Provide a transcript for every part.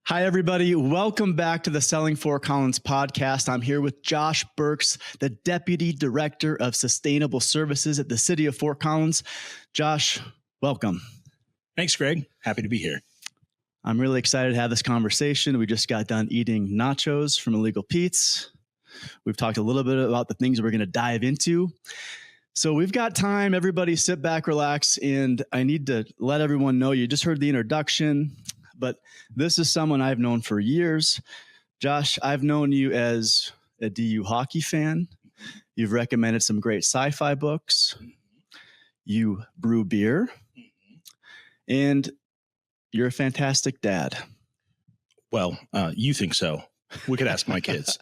Hi, everybody. Welcome back to the Selling Fort Collins podcast. I'm here with Josh Birks, the Deputy Director of Sustainable Services at the City of Fort Collins. Josh, welcome. Thanks, Greg. Happy to be here. I'm really excited to have this conversation. We just got done eating nachos from Illegal Pete's. We've talked a little bit about the things we're going to dive into. So we've got time. Everybody sit back, relax, and I need to let everyone know you just heard the introduction, but this is someone I've known for years. Josh, I've known you as a DU hockey fan. You've recommended some great sci-fi books. You brew beer. And you're a fantastic dad. Well, you think so. We could ask my kids.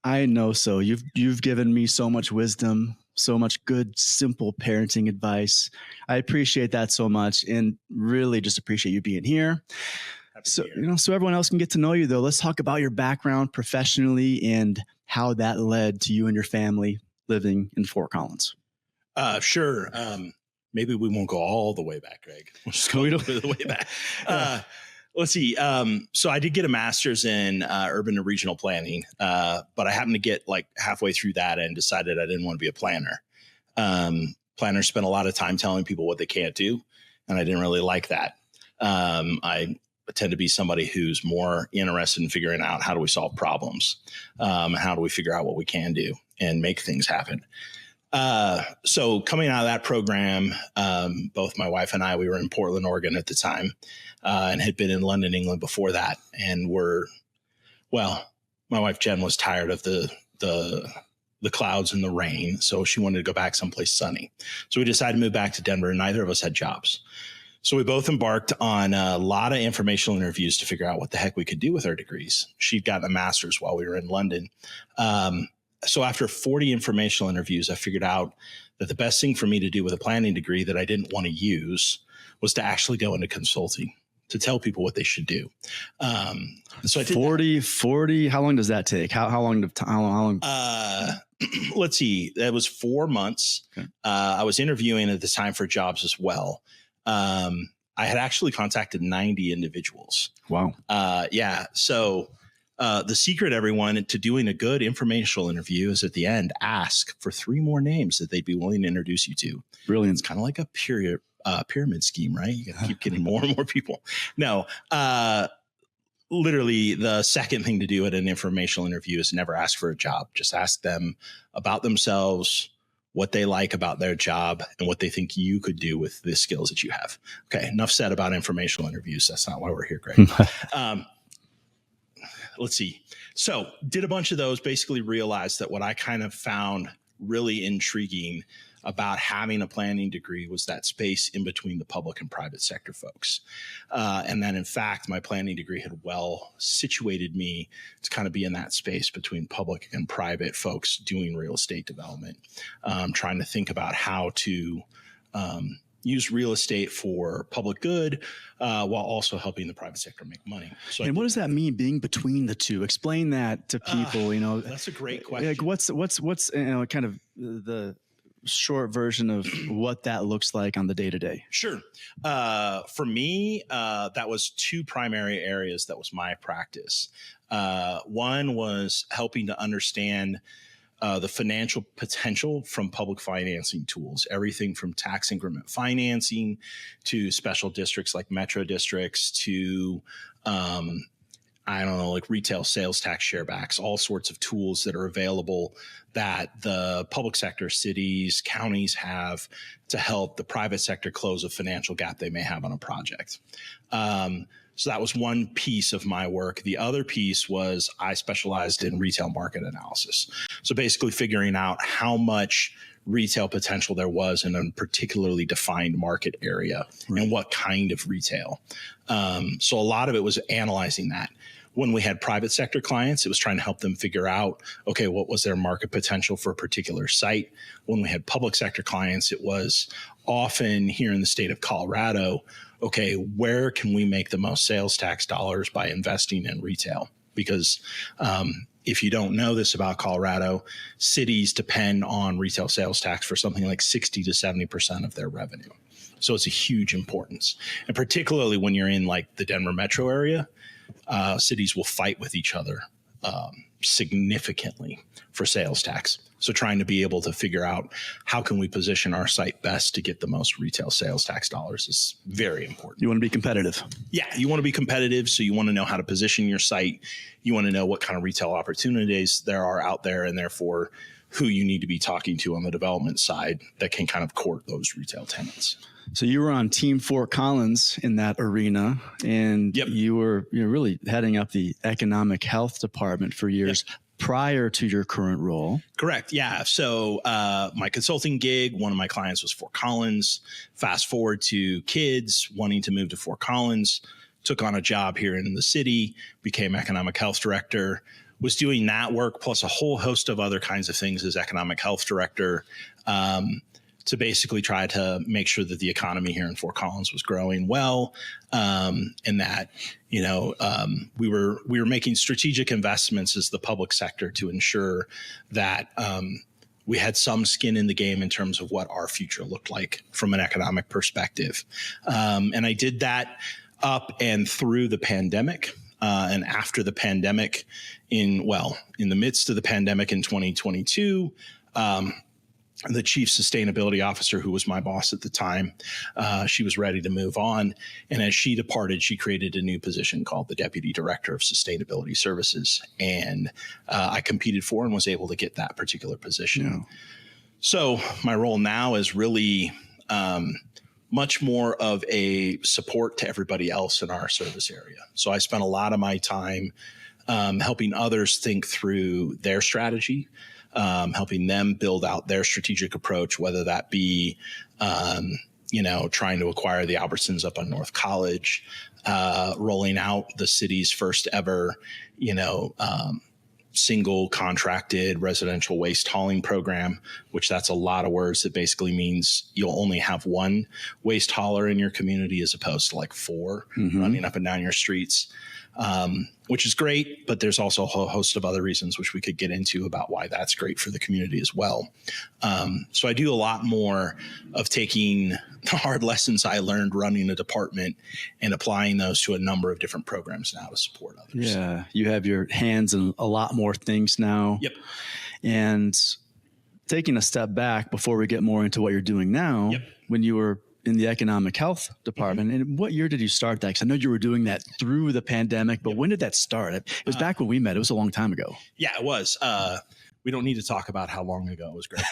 I know so. You've given me so much wisdom, so much good, simple parenting advice. I appreciate that so much, and really just appreciate you being here. So everyone else can get to know you, though. Let's talk about your background professionally and how that led to you and your family living in Fort Collins. Sure. Maybe we won't go all the way back, Greg. We'll just go a little bit of the way back. Let's see. So I did get a master's in urban and regional planning, but I happened to get like halfway through that and decided I didn't want to be a planner. Planners spend a lot of time telling people what they can't do, and I didn't really like that. I tend to be somebody who's more interested in figuring out how do we solve problems, how do we figure out what we can do and make things happen. So coming out of that program, both my wife and I, we were in Portland, Oregon at the time, and had been in London, England before that. And my wife Jen was tired of the clouds and the rain. So she wanted to go back someplace sunny. So we decided to move back to Denver, and neither of us had jobs. So we both embarked on a lot of informational interviews to figure out what the heck we could do with our degrees. She'd gotten a master's while we were in London. So after 40 informational interviews, I figured out that the best thing for me to do with a planning degree that I didn't want to use was to actually go into consulting, to tell people what they should do. So I did 40, how long does that take? How long? Let's see. That was 4 months. Okay. I was interviewing at the time for jobs as well. I had actually contacted 90 individuals. Wow. Yeah. So the secret, everyone, to doing a good informational interview is at the end, ask for 3 more names that they'd be willing to introduce you to. Brilliant. It's kind of like a pyramid scheme, right? You got to keep getting more and more people. No, literally the second thing to do at an informational interview is never ask for a job. Just ask them about themselves, what they like about their job, and what they think you could do with the skills that you have. Okay, enough said about informational interviews. That's not why we're here, Greg. Let's see. So did a bunch of those, basically realized that what I kind of found really intriguing about having a planning degree was that space in between the public and private sector folks. And then in fact, my planning degree had well situated me to kind of be in that space between public and private folks doing real estate development, trying to think about how to use real estate for public good while also helping the private sector make money. So and what does that mean, being between the two? Explain that to people. That's a great question. Like what's kind of the short version of what that looks like on the day to day? Sure. For me, that was 2 primary areas. That was my practice. One was helping to understand the financial potential from public financing tools, everything from tax increment financing to special districts like metro districts to, like retail sales tax sharebacks, all sorts of tools that are available that the public sector, cities, counties have to help the private sector close a financial gap they may have on a project. So that was one piece of my work. The other piece was I specialized in retail market analysis. So basically figuring out how much retail potential there was in a particularly defined market area, right, and what kind of retail. So a lot of it was analyzing that. When we had private sector clients, it was trying to help them figure out, okay, what was their market potential for a particular site? When we had public sector clients, it was often here in the state of Colorado, okay, where can we make the most sales tax dollars by investing in retail? Because if you don't know this about Colorado, cities depend on retail sales tax for something like 60 to 70% of their revenue. So it's a huge importance. And particularly when you're in like the Denver metro area, cities will fight with each other significantly for sales tax. So trying to be able to figure out how can we position our site best to get the most retail sales tax dollars is very important. You want to be competitive. Yeah, you want to be competitive. So you want to know how to position your site. You want to know what kind of retail opportunities there are out there, and therefore who you need to be talking to on the development side that can kind of court those retail tenants. So you were on Team Fort Collins in that arena, and you were really heading up the economic health department for years prior to your current role. Correct. Yeah. So my consulting gig, one of my clients was Fort Collins. Fast forward to kids wanting to move to Fort Collins, took on a job here in the city, became economic health director, was doing that work plus a whole host of other kinds of things as economic health director, to basically try to make sure that the economy here in Fort Collins was growing well, and that we were making strategic investments as the public sector to ensure that we had some skin in the game in terms of what our future looked like from an economic perspective. And I did that up and through the pandemic. And after the pandemic, in the midst of the pandemic in 2022, the chief sustainability officer, who was my boss at the time, she was ready to move on. And as she departed, she created a new position called the Deputy Director of Sustainability Services. And I competed for and was able to get that particular position. Yeah. So my role now is really much more of a support to everybody else in our service area. So I spent a lot of my time helping others think through their strategy, helping them build out their strategic approach, whether that be, trying to acquire the Albertsons up on North College, rolling out the city's first ever, single contracted residential waste hauling program, which that's a lot of words. That basically means you'll only have one waste hauler in your community as opposed to like four running up and down your streets. Which is great, but there's also a whole host of other reasons which we could get into about why that's great for the community as well. So I do a lot more of taking the hard lessons I learned running a department and applying those to a number of different programs now to support others. Yeah, you have your hands in a lot more things now. Yep. And taking a step back before we get more into what you're doing now, when you were in the economic health department. And what year did you start that? Because I know you were doing that through the pandemic, but when did that start? It was back when we met. It was a long time ago. Yeah, it was. We don't need to talk about how long ago. It was great.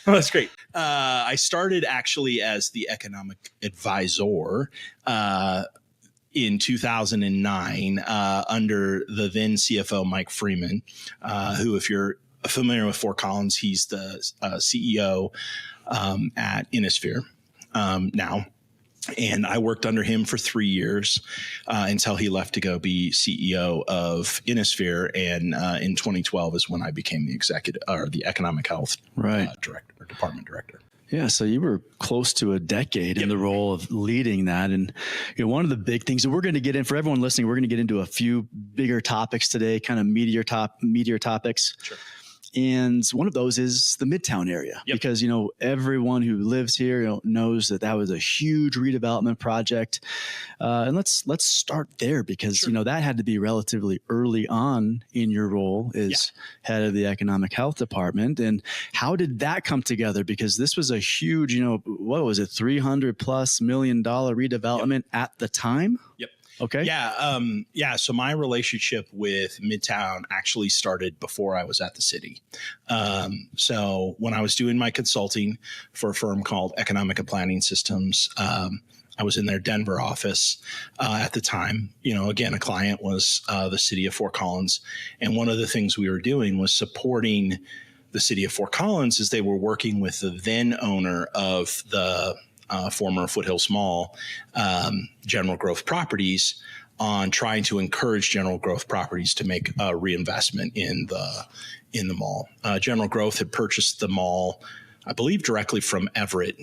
That's great. I started actually as the economic advisor in 2009 under the then CFO, Mike Freeman, who, if you're familiar with Fort Collins, he's the CEO at Innisphere now. And I worked under him for 3 years until he left to go be CEO of Innisphere. And in 2012 is when I became the economic health department director. Yeah, so you were close to a decade in the role of leading that. And one of the big things that we're going to get in, for everyone listening, we're going to get into a few bigger topics today, kind of meatier topics. Sure. And one of those is the Midtown area, because, everyone who lives here knows that was a huge redevelopment project. And let's start there because, that had to be relatively early on in your role as head of the economic health department. And how did that come together? Because this was a huge, what was it, $300+ million redevelopment at the time? Yep. Okay. Yeah. So my relationship with Midtown actually started before I was at the city. So when I was doing my consulting for a firm called Economic and Planning Systems, I was in their Denver office at the time. Again, a client was the city of Fort Collins. And one of the things we were doing was supporting the city of Fort Collins as they were working with the then owner of the former Foothills Mall, General Growth Properties, on trying to encourage General Growth Properties to make a reinvestment in the mall. General Growth had purchased the mall, I believe, directly from Everett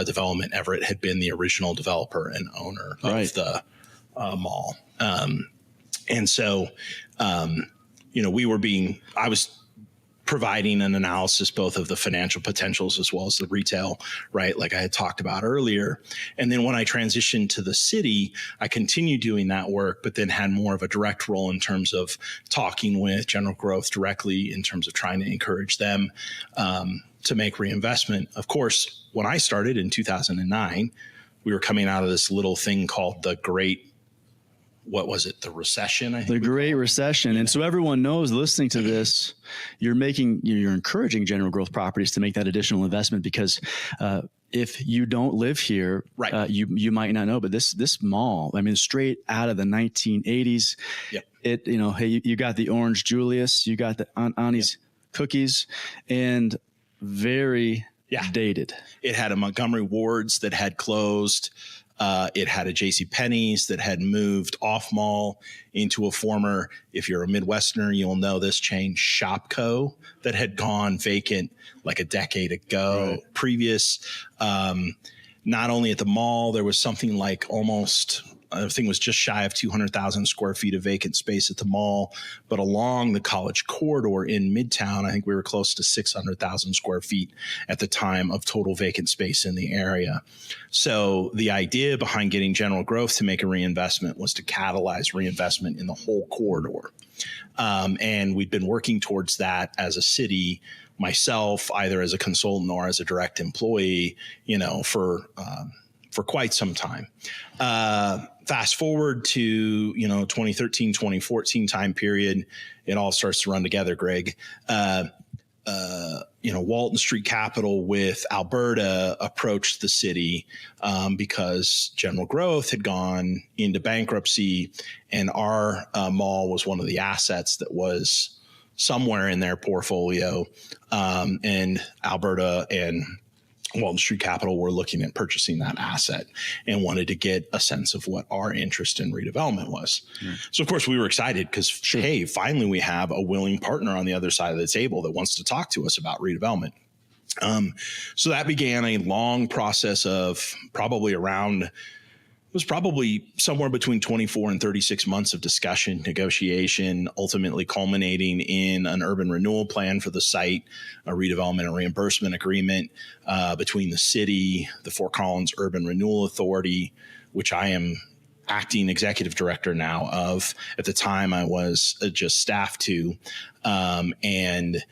Development. Everett had been the original developer and owner of the mall. And so, I was providing an analysis both of the financial potentials as well as the retail, right? Like I had talked about earlier. And then when I transitioned to the city, I continued doing that work, but then had more of a direct role in terms of talking with General Growth directly in terms of trying to encourage them to make reinvestment. Of course, when I started in 2009, we were coming out of this little thing called the the recession? I think the Great Recession. And so everyone knows listening to this, you're encouraging General Growth Properties to make that additional investment because if you don't live here, right. You might not know, but this mall, I mean, straight out of the 1980s, yep. Hey, you got the Orange Julius, you got the Annie's cookies, and very dated. It had a Montgomery Ward's that had closed. It had a JCPenney's that had moved off mall into a former, if you're a Midwesterner, you'll know this chain, Shopco, that had gone vacant like a decade ago. Right. Previous, not only at the mall, there was something like almost, I think it was just shy of 200,000 square feet of vacant space at the mall, but along the College Corridor in Midtown, I think we were close to 600,000 square feet at the time of total vacant space in the area. So the idea behind getting General Growth to make a reinvestment was to catalyze reinvestment in the whole corridor. And we'd been working towards that as a city, myself, either as a consultant or as a direct employee, for quite some time. Fast forward to, 2013, 2014 time period, it all starts to run together, Greg. Walton Street Capital with Alberta approached the city because General Growth had gone into bankruptcy, and our mall was one of the assets that was somewhere in their portfolio. And Alberta and Walton Street Capital were looking at purchasing that asset and wanted to get a sense of what our interest in redevelopment was. Mm. So, of course, we were excited because, hey, finally we have a willing partner on the other side of the table that wants to talk to us about redevelopment. So that began a long process of probably somewhere between 24 and 36 months of discussion, negotiation, ultimately culminating in an urban renewal plan for the site, a redevelopment and reimbursement agreement between the city, the Fort Collins Urban Renewal Authority, which I am acting executive director now of. At the time, I was just staff to, and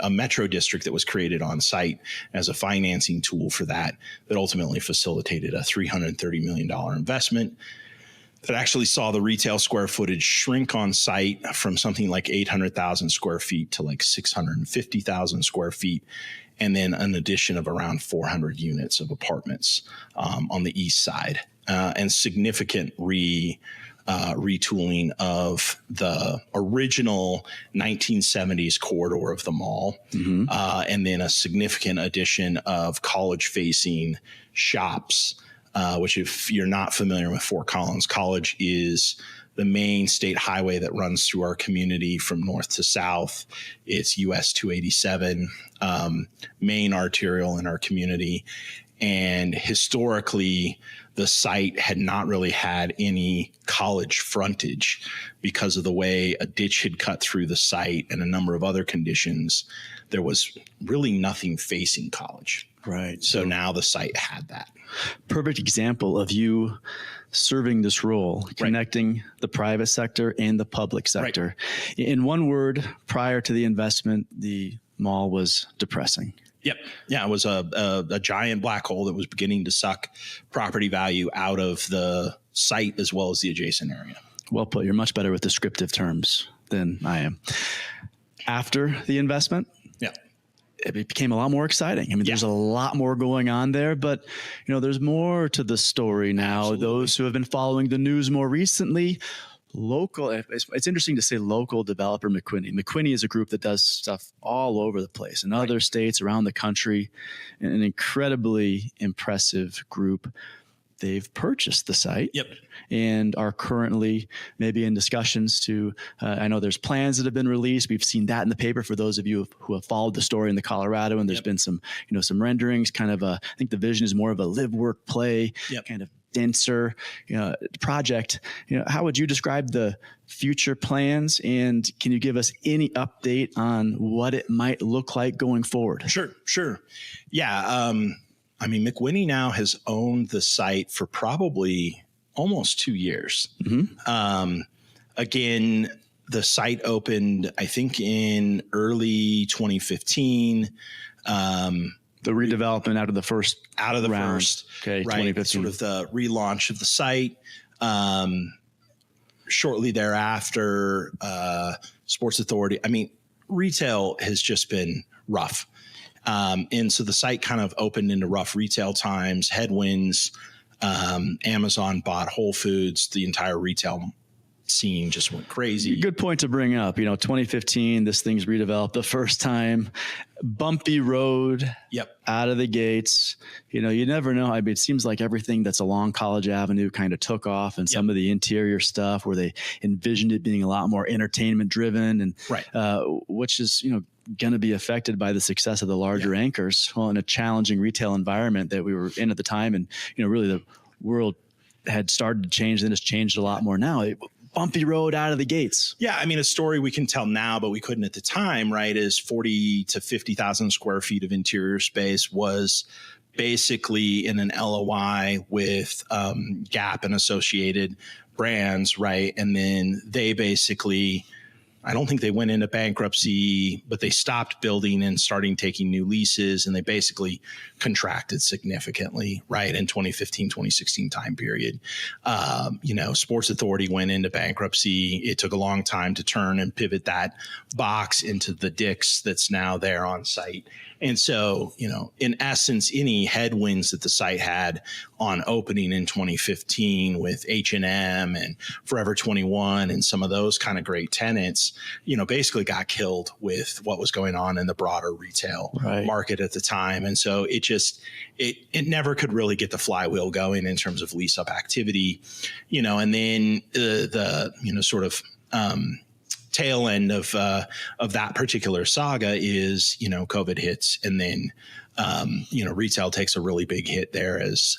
a metro district that was created on site as a financing tool for that ultimately facilitated a $330 million investment that actually saw the retail square footage shrink on site from something like 800,000 square feet to like 650,000 square feet, and then an addition of around 400 units of apartments on the east side, and significant retooling of the original 1970s corridor of the mall, and then a significant addition of college-facing shops, which, if you're not familiar with Fort Collins, College is the main state highway that runs through our community from north to south. It's US 287, main arterial in our community. And historically, the site had not really had any college frontage because of the way a ditch had cut through the site and a number of other conditions. There was really nothing facing College. Right. So now the site had that. Perfect example of you serving this role, connecting the private sector and the public sector. Right. In one word, prior to the investment, the mall was depressing. Yep. Yeah, it was a giant black hole that was beginning to suck property value out of the site as well as the adjacent area. Well put. You're much better with descriptive terms than I am. After the investment, it became a lot more exciting. I mean, there's a lot more going on there, but there's more to the story now. Absolutely. Those who have been following the news more recently, it's interesting to say local developer McQuinney. McQuinney is a group that does stuff all over the place in other states around the country, an incredibly impressive group. They've purchased the site and are currently maybe in discussions to, I know there's plans that have been released. We've seen that in the paper for those of you who have followed the story in the Colorado, and there's been some, some renderings, kind of I think the vision is more of a live, work, play, kind of denser project. How would you describe the future plans, and can you give us any update on what it might look like going forward? Sure. Yeah. McWhinney now has owned the site for probably almost 2 years. Mm-hmm. Again, the site opened, I think, in early 2015. The redevelopment out of the first round. Okay, right. 2015. Sort of the relaunch of the site. Shortly thereafter, Sports Authority. Retail has just been rough. And so the site kind of opened into rough retail times, headwinds. Amazon bought Whole Foods. The entire retail scene just went crazy. Good point to bring up. 2015, this thing's redeveloped the first time. Bumpy road. Yep. Out of the gates. You never know. It seems like everything that's along College Avenue kind of took off, and some of the interior stuff where they envisioned it being a lot more entertainment driven, and which is, going to be affected by the success of the larger anchors. Well, in a challenging retail environment that we were in at the time, and really the world had started to change, then it's changed a lot more now. Bumpy road out of the gates. Yeah, a story we can tell now, but we couldn't at the time, right, is 40 to 50,000 square feet of interior space was basically in an LOI with Gap and associated brands, right? And then they basically, I don't think they went into bankruptcy, but they stopped building and starting taking new leases, and they basically contracted significantly, right, in 2015, 2016 time period. Sports Authority went into bankruptcy. It took a long time to turn and pivot that box into the Dick's that's now there on site. And so, in essence, any headwinds that the site had on opening in 2015 with H&M and Forever 21 and some of those kind of great tenants, basically got killed with what was going on in the broader retail market at the time. And so it never could really get the flywheel going in terms of lease up activity, and then tail end of that particular saga is, COVID hits, and then, retail takes a really big hit there as,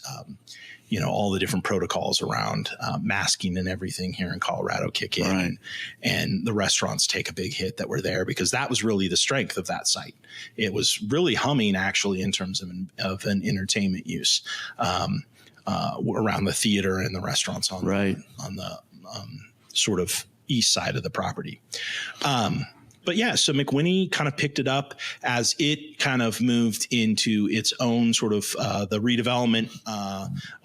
all the different protocols around masking and everything here in Colorado kick in, and the restaurants take a big hit that were there, because that was really the strength of that site. It was really humming actually in terms of an entertainment use around the theater and the restaurants on the sort of east side of the property. So McWhinney kind of picked it up as it kind of moved into its own sort of the redevelopment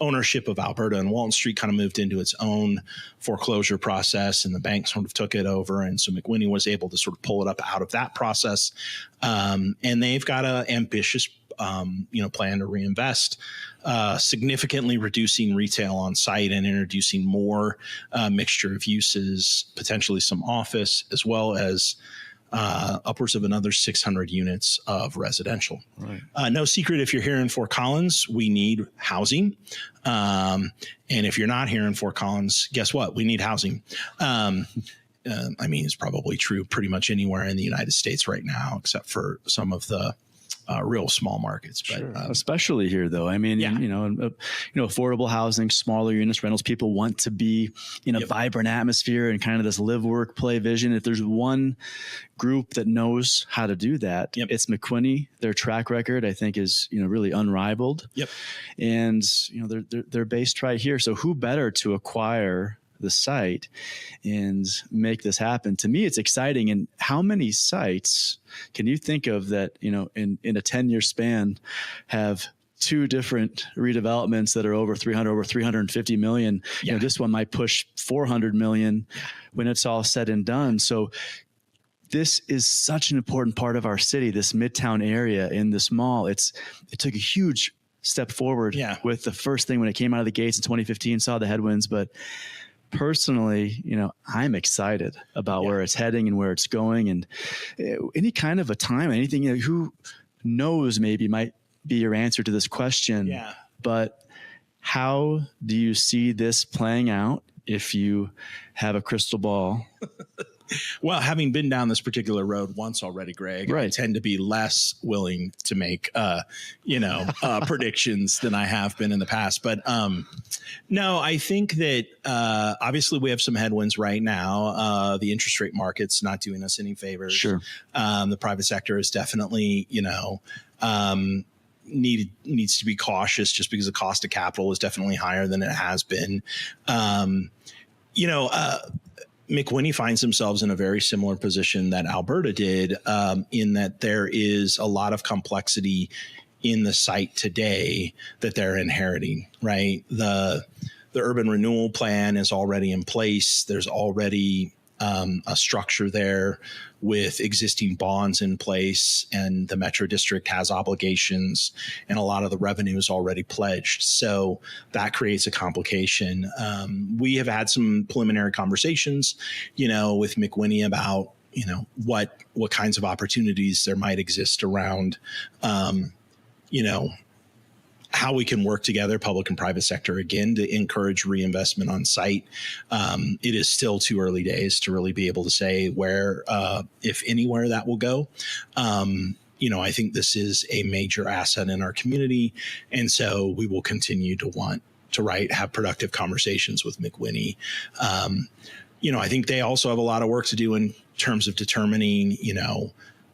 ownership of Alberta and Walton Street kind of moved into its own foreclosure process, and the bank sort of took it over. And so McWhinney was able to sort of pull it up out of that process. And they've got an ambitious plan to reinvest, significantly reducing retail on site and introducing more mixture of uses, potentially some office, as well as upwards of another 600 units of residential. No secret, if you're here in Fort Collins, we need housing. And if you're not here in Fort Collins, guess what? We need housing. It's probably true pretty much anywhere in the United States right now, except for some of the real small markets, but especially here, though. Affordable housing, smaller units, rentals. People want to be in a vibrant atmosphere and kind of this live, work, play vision. If there's one group that knows how to do that, it's McWhinney. Their track record, I think, is really unrivaled. And they're based right here. So who better to acquire the site and make this happen? To me, it's exciting. And how many sites can you think of that, in a 10-year span have two different redevelopments that are over 350 million? This one might push 400 million when it's all said and done. So this is such an important part of our city, this Midtown area in this mall. It took a huge step forward with the first thing when it came out of the gates in 2015, saw the headwinds, but personally, I'm excited about where it's heading and where it's going, and any kind of a time, anything, who knows, maybe might be your answer to this question. But how do you see this playing out if you have a crystal ball Well, having been down this particular road once already, Greg, right. I tend to be less willing to make, predictions than I have been in the past. But no, I think that obviously we have some headwinds right now. The interest rate market's not doing us any favors. Sure. The private sector is definitely, needs to be cautious just because the cost of capital is definitely higher than it has been. McWhinney finds themselves in a very similar position that Alberta did, in that there is a lot of complexity in the site today that they're inheriting, right? The urban renewal plan is already in place. There's already a structure there with existing bonds in place, and the Metro District has obligations, and a lot of the revenue is already pledged. So that creates a complication. We have had some preliminary conversations, with McWhinney about, what kinds of opportunities there might exist around, how we can work together, public and private sector, again, to encourage reinvestment on site. It is still too early days to really be able to say where, if anywhere, that will go. I think this is a major asset in our community. And so we will continue to want to have productive conversations with McWhinney. I think they also have a lot of work to do in terms of determining,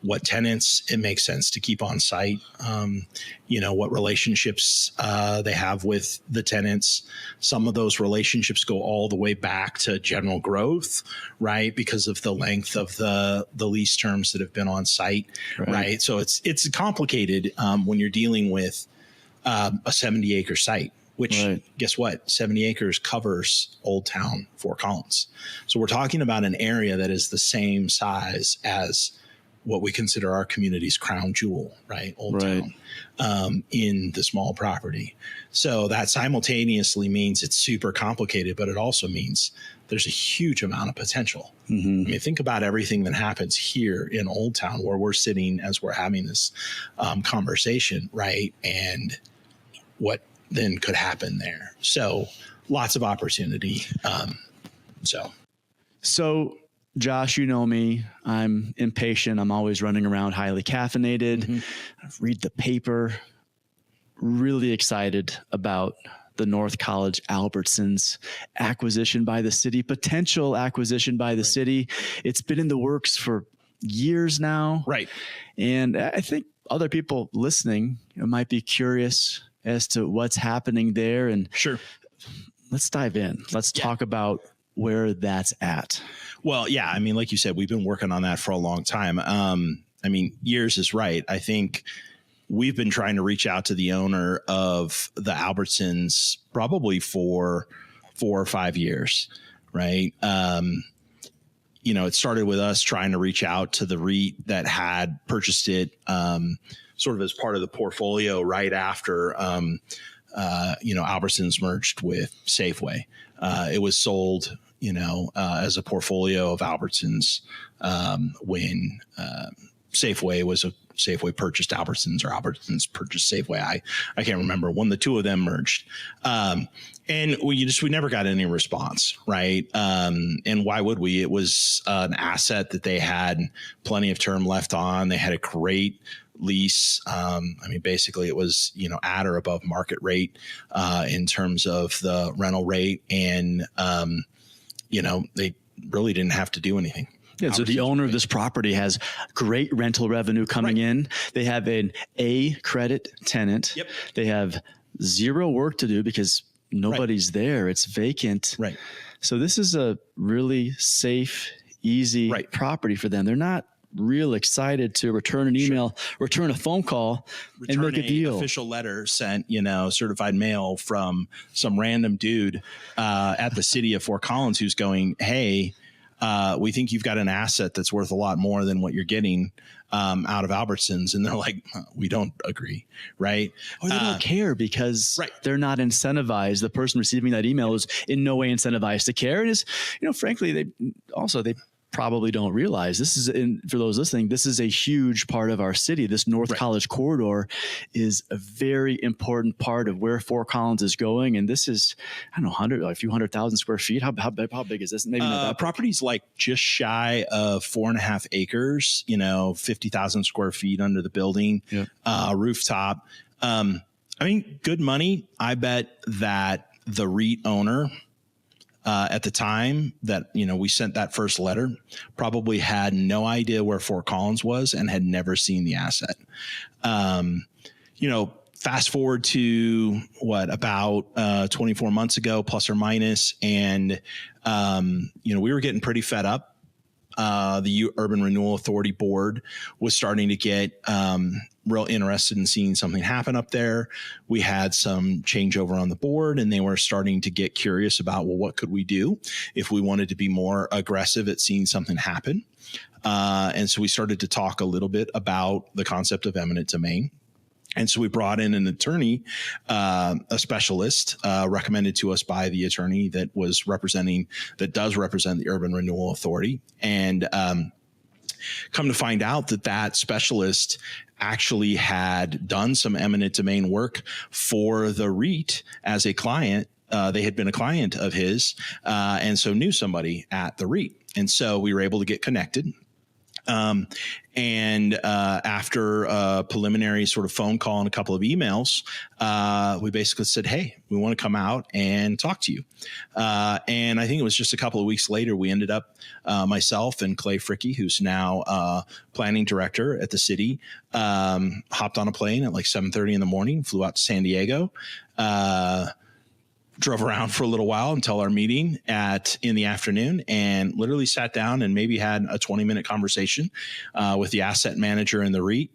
what tenants it makes sense to keep on site, what relationships they have with the tenants. Some of those relationships go all the way back to general growth, right? Because of the length of the lease terms that have been on site, right? So it's complicated when you're dealing with a 70-acre site, which guess what? 70 acres covers Old Town, Fort Collins. So we're talking about an area that is the same size as what we consider our community's crown jewel, right? Old Town, in the small property. So that simultaneously means it's super complicated, but it also means there's a huge amount of potential. Mm-hmm. I mean, think about everything that happens here in Old Town where we're sitting as we're having this conversation, right? And what then could happen there. So lots of opportunity. So Josh, you know me, I'm impatient. I'm always running around, highly caffeinated. Mm-hmm. Read the paper. Really excited about the North College Albertsons acquisition by the city, potential acquisition by the city. It's been in the works for years now. Right. And I think other people listening might be curious as to what's happening there. And sure, let's dive in. Let's talk about where that's at. Well, yeah. I mean, like you said, we've been working on that for a long time. Years is right. I think we've been trying to reach out to the owner of the Albertsons probably for 4 or 5 years, right? It started with us trying to reach out to the REIT that had purchased it sort of as part of the portfolio right after, Albertsons merged with Safeway. It was sold as a portfolio of Albertsons when Safeway purchased Albertsons, or Albertsons purchased Safeway. I can't remember when the two of them merged. And we never got any response, right? And why would we? It was an asset that they had plenty of term left on. They had a great lease. Basically it was, at or above market rate in terms of the rental rate. And they really didn't have to do anything. Yeah, so the owner of this property has great rental revenue coming in. They have an A credit tenant. Yep. They have zero work to do because nobody's there. It's vacant. Right. So this is a really safe, easy property for them. They're not real excited to return an email, return a phone call, and make a deal. Official letter sent, certified mail from some random dude at the city of Fort Collins who's going, hey, we think you've got an asset that's worth a lot more than what you're getting out of Albertsons. And they're like, we don't agree. Right. Or they don't care because they're not incentivized. The person receiving that email is in no way incentivized to care. And is, frankly, they probably don't realize, this is, for those listening, this is a huge part of our city. This North College corridor is a very important part of where Fort Collins is going. And this is, I don't know, a few 100,000 square feet. How big is this? Maybe not that big. Property's like just shy of 4.5 acres, 50,000 square feet under the building, rooftop. Good money. I bet that the REIT owner, at the time that, we sent that first letter, probably had no idea where Fort Collins was and had never seen the asset. Fast forward to about 24 months ago, plus or minus. And, we were getting pretty fed up. The Urban Renewal Authority Board was starting to get real interested in seeing something happen up there. We had some changeover on the board, and they were starting to get curious about, well, what could we do if we wanted to be more aggressive at seeing something happen? And so we started to talk a little bit about the concept of eminent domain. And so we brought in an attorney, a specialist recommended to us by the attorney that does represent the Urban Renewal Authority. And come to find out that specialist actually had done some eminent domain work for the REIT as a client. They had been a client of his, and so knew somebody at the REIT. And so we were able to get connected. After a preliminary sort of phone call and a couple of emails, we basically said, hey, we want to come out and talk to you. And I think it was just a couple of weeks later, we ended up, myself and Clay Fricke, who's now planning director at the city, hopped on a plane at like 7:30 in the morning, flew out to San Diego, drove around for a little while until our meeting in the afternoon, and literally sat down and maybe had a 20-minute conversation with the asset manager in the REIT,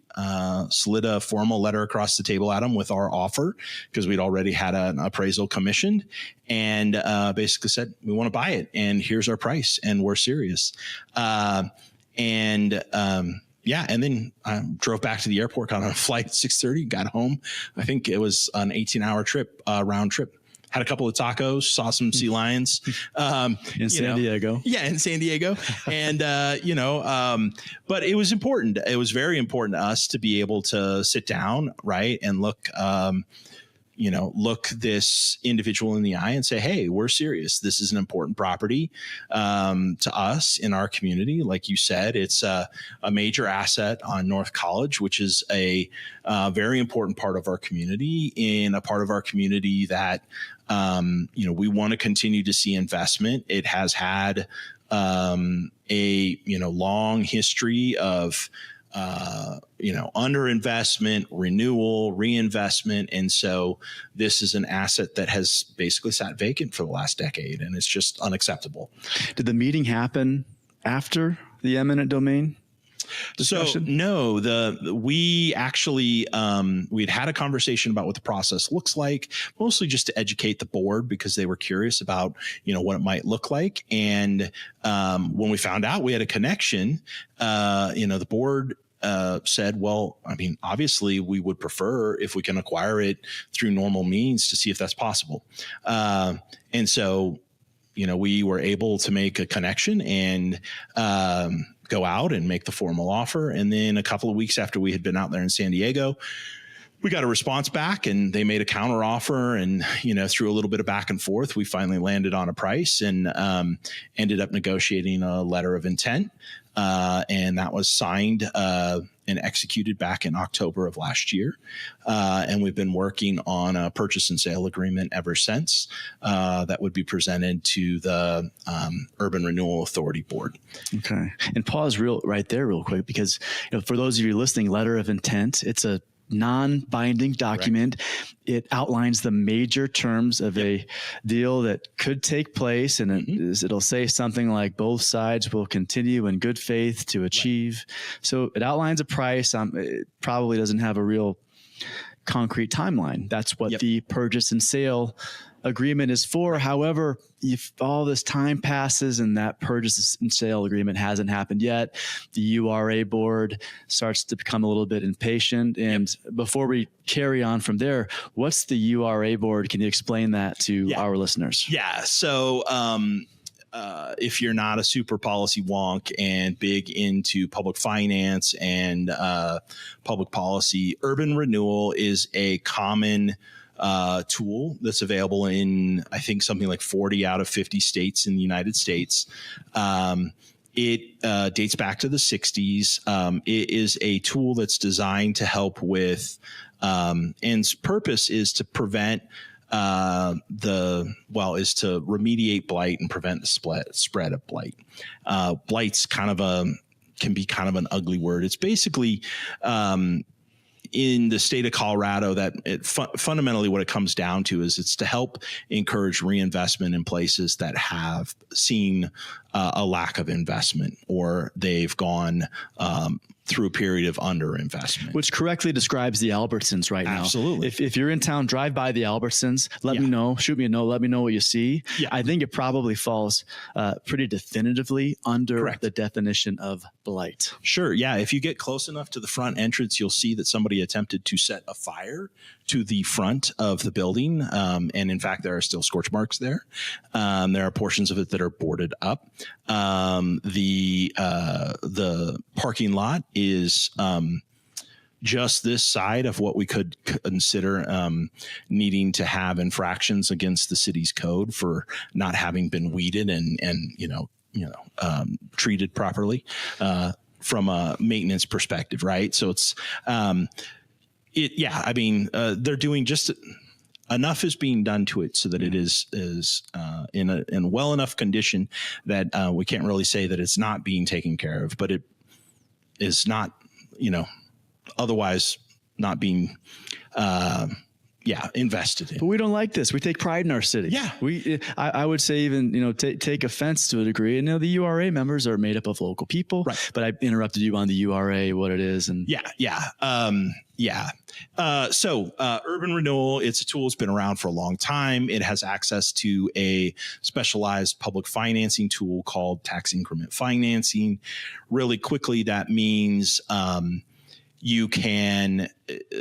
slid a formal letter across the table at him with our offer because we'd already had an appraisal commissioned, and basically said, we want to buy it, and here's our price, and we're serious. And then I drove back to the airport, got on a flight at 6:30, got home. I think it was an 18-hour trip, round trip. Had a couple of tacos, saw some sea lions in San Diego. Yeah, in San Diego. And, but it was important. It was very important to us to be able to sit down, right, and look this individual in the eye and say, hey, we're serious. This is an important property to us in our community. Like you said, it's a major asset on North College, which is a very important part of our community, in a part of our community that, we want to continue to see investment. It has had a long history of underinvestment, renewal, reinvestment. And so this is an asset that has basically sat vacant for the last decade, and it's just unacceptable. Did the meeting happen after the eminent domain discussion? So no, we actually, we'd had a conversation about what the process looks like, mostly just to educate the board because they were curious about, what it might look like. And when we found out we had a connection, the board said, well, obviously we would prefer if we can acquire it through normal means to see if that's possible. And so, we were able to make a connection and go out and make the formal offer. And then a couple of weeks after we had been out there in San Diego, we got a response back, and they made a counter offer, and, through a little bit of back and forth, we finally landed on a price and ended up negotiating a letter of intent. And that was signed and executed back in October of last year. And we've been working on a purchase and sale agreement ever since that would be presented to the Urban Renewal Authority Board. Okay. And pause right there real quick, because for those of you listening, letter of intent, it's a non-binding document. Correct. It outlines the major terms of a deal that could take place, and it'll say something like both sides will continue in good faith to achieve. Right. So it outlines a price. It probably doesn't have a real concrete timeline. That's what the purchase and sale agreement is for. However, if all this time passes and that purchase and sale agreement hasn't happened yet, the URA board starts to become a little bit impatient. And before we carry on from there, what's the URA board? Can you explain that to our listeners? Yeah. So, if you're not a super policy wonk and big into public finance and public policy, urban renewal is a common tool that's available in, I think, something like 40 out of 50 states in the United States. It dates back to the 60s. It is a tool that's designed to help with, and its purpose is to prevent is to remediate blight and prevent the spread of blight. Blight's can be kind of an ugly word. It's basically in the state of Colorado that fundamentally what it comes down to is it's to help encourage reinvestment in places that have seen a lack of investment, or they've gone through a period of underinvestment. Which correctly describes the Albertsons right now. Absolutely. If you're in town, drive by the Albertsons, let me know, shoot me a note, let me know what you see. Yeah. I think it probably falls pretty definitively under the definition of blight. Sure. Yeah. If you get close enough to the front entrance, you'll see that somebody attempted to set a fire to the front of the building. And in fact, there are still scorch marks there. There are portions of it that are boarded up. The parking lot is just this side of what we could consider needing to have infractions against the city's code for not having been weeded and treated properly from a maintenance perspective, right? So it's they're doing just enough is being done to it so that it is in well enough condition that we can't really say that it's not being taken care of, but it is not, otherwise not being, invested in. But we don't like this. We take pride in our city. Yeah. I would say even, take offense to a degree. And the URA members are made up of local people, right? But I interrupted you on the URA, what it is. And So Urban Renewal, it's a tool that's been around for a long time. It has access to a specialized public financing tool called tax increment financing. Really quickly, that means you can,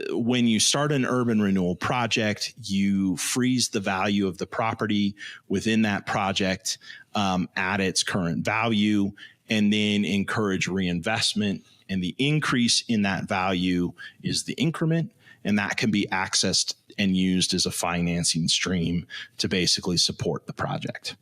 when you start an urban renewal project, you freeze the value of the property within that project at its current value, and then encourage reinvestment. And the increase in that value is the increment, and that can be accessed and used as a financing stream to basically support the project.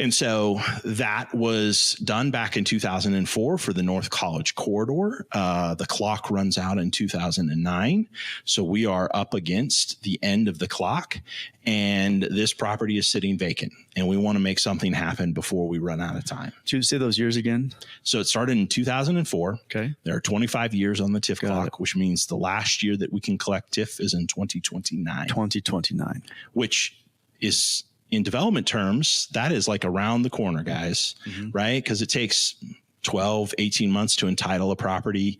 And so that was done back in 2004 for the North College corridor. The clock runs out in 2009. So we are up against the end of the clock, and this property is sitting vacant, and we want to make something happen before we run out of time. Did you say those years again? So it started in 2004. Okay. There are 25 years on the TIF clock, which means the last year that we can collect TIF is in 2029. 2029. Which is, in development terms, that is like around the corner, guys, right? Because it takes 12, 18 months to entitle a property.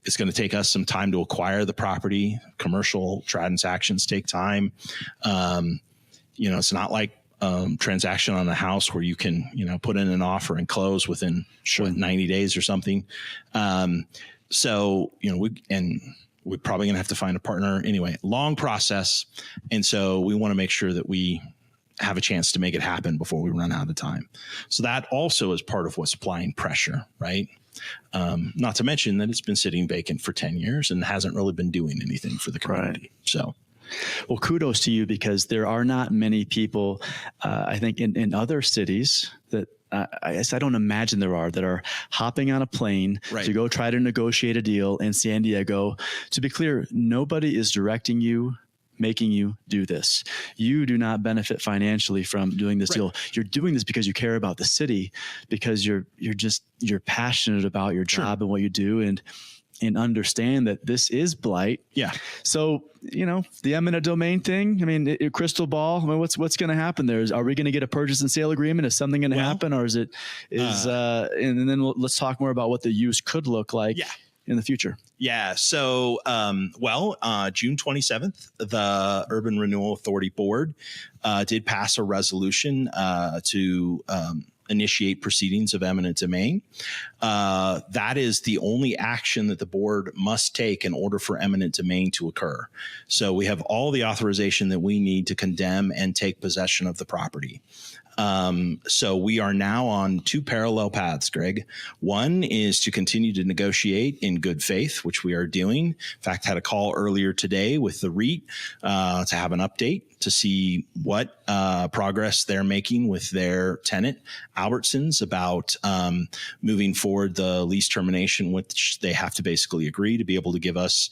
It's going to take us some time to acquire the property. Commercial transactions take time. It's not like transaction on a house where you can, put in an offer and close within 90 days or something. We're probably going to have to find a partner anyway. Long process. And so we want to make sure that we have a chance to make it happen before we run out of time. So that also is part of what's applying pressure, right? Not to mention that it's been sitting vacant for 10 years and hasn't really been doing anything for the community. Right. So, well, kudos to you, because there are not many people, I think in other cities that I guess I don't imagine there are, that are hopping on a plane to go try to negotiate a deal in San Diego. To be clear, nobody is directing you, making you do this. You do not benefit financially from doing this deal. You're doing this because you care about the city, because you're passionate about your job and what you do, and understand that this is blight. Yeah. So, the eminent domain thing, I mean, crystal ball, I mean, what's going to happen there? Are we going to get a purchase and sale agreement? Is something going to happen, or and then let's talk more about what the use could look like in the future. Yeah. So, June 27th, the Urban Renewal Authority Board did pass a resolution to initiate proceedings of eminent domain. That is the only action that the board must take in order for eminent domain to occur. So we have all the authorization that we need to condemn and take possession of the property. So we are now on two parallel paths, Greg. One is to continue to negotiate in good faith, which we are doing. In fact, had a call earlier today with the REIT to have an update to see what progress they're making with their tenant, Albertsons, about moving forward the lease termination, which they have to basically agree to be able to give us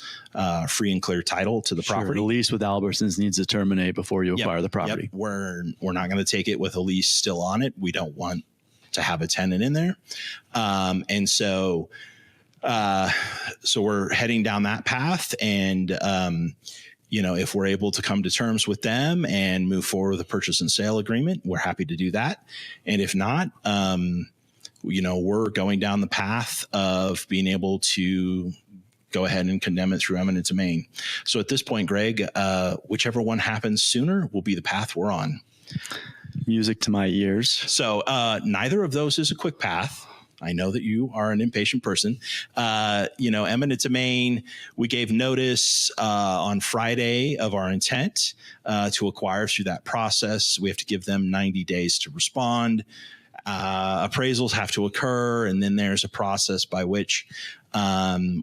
free and clear title to the property. The lease with Albertsons needs to terminate before you acquire the property. Yep. We're not going to take it with a lease still on it. We don't want to have a tenant in there. And so we're heading down that path, and if we're able to come to terms with them and move forward with a purchase and sale agreement, we're happy to do that. And if not, we're going down the path of being able to go ahead and condemn it through eminent domain. So at this point, Greg, whichever one happens sooner will be the path we're on. Music to my ears. So neither of those is a quick path. I know that you are an impatient person. Eminent domain, we gave notice on Friday of our intent to acquire through that process. We have to give them 90 days to respond. Appraisals have to occur, and then there's a process by which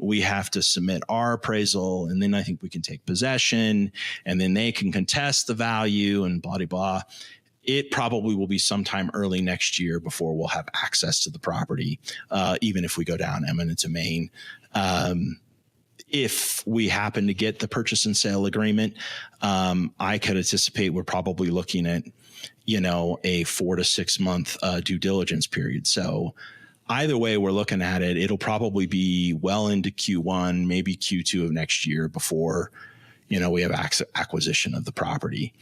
we have to submit our appraisal, and then I think we can take possession, and then they can contest the value and blah, blah, blah. It probably will be sometime early next year before we'll have access to the property, even if we go down eminent domain. If we happen to get the purchase and sale agreement, I could anticipate we're probably looking at, a 4 to 6 month due diligence period. So either way we're looking at it, it'll probably be well into Q1, maybe Q2 of next year before, we have acquisition of the property.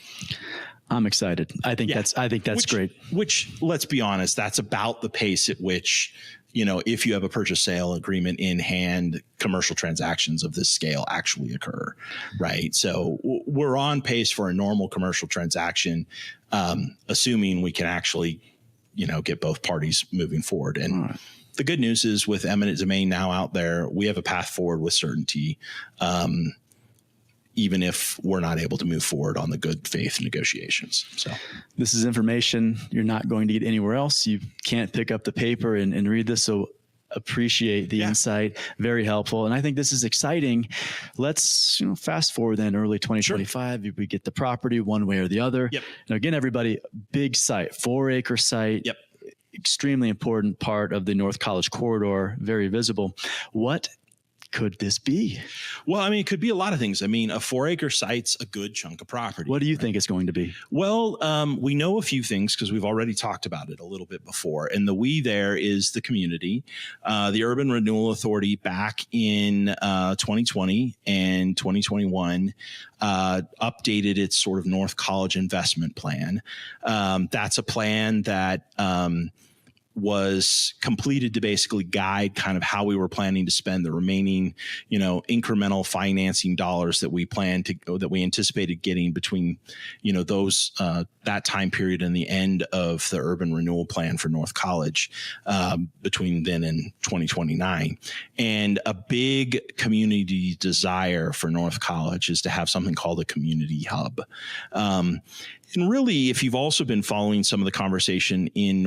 I'm excited. I think that's great. Which, let's be honest, that's about the pace at which, if you have a purchase sale agreement in hand, commercial transactions of this scale actually occur, right? So we're on pace for a normal commercial transaction, assuming we can actually, get both parties moving forward. And the good news is with eminent domain now out there, we have a path forward with certainty. Even if we're not able to move forward on the good faith negotiations. So this is information you're not going to get anywhere else. You can't pick up the paper and read this. So appreciate the insight. Very helpful. And I think this is exciting. Let's fast forward then early 2025. If we get the property one way or the other. Yep. And again, everybody, big site, 4-acre site. Yep. Extremely important part of the North College corridor. Very visible. What could this be? Well, it could be a lot of things. A 4-acre site's a good chunk of property. What do you think it's going to be? Well, we know a few things because we've already talked about it a little bit before. And the we there is the community. The Urban Renewal Authority back in 2020 and 2021 updated its sort of North College investment plan. That's a plan that was completed to basically guide kind of how we were planning to spend the remaining, incremental financing dollars that we anticipated getting between, those, that time period and the end of the urban renewal plan for North College, between then and 2029. And a big community desire for North College is to have something called a community hub. And really, if you've also been following some of the conversation in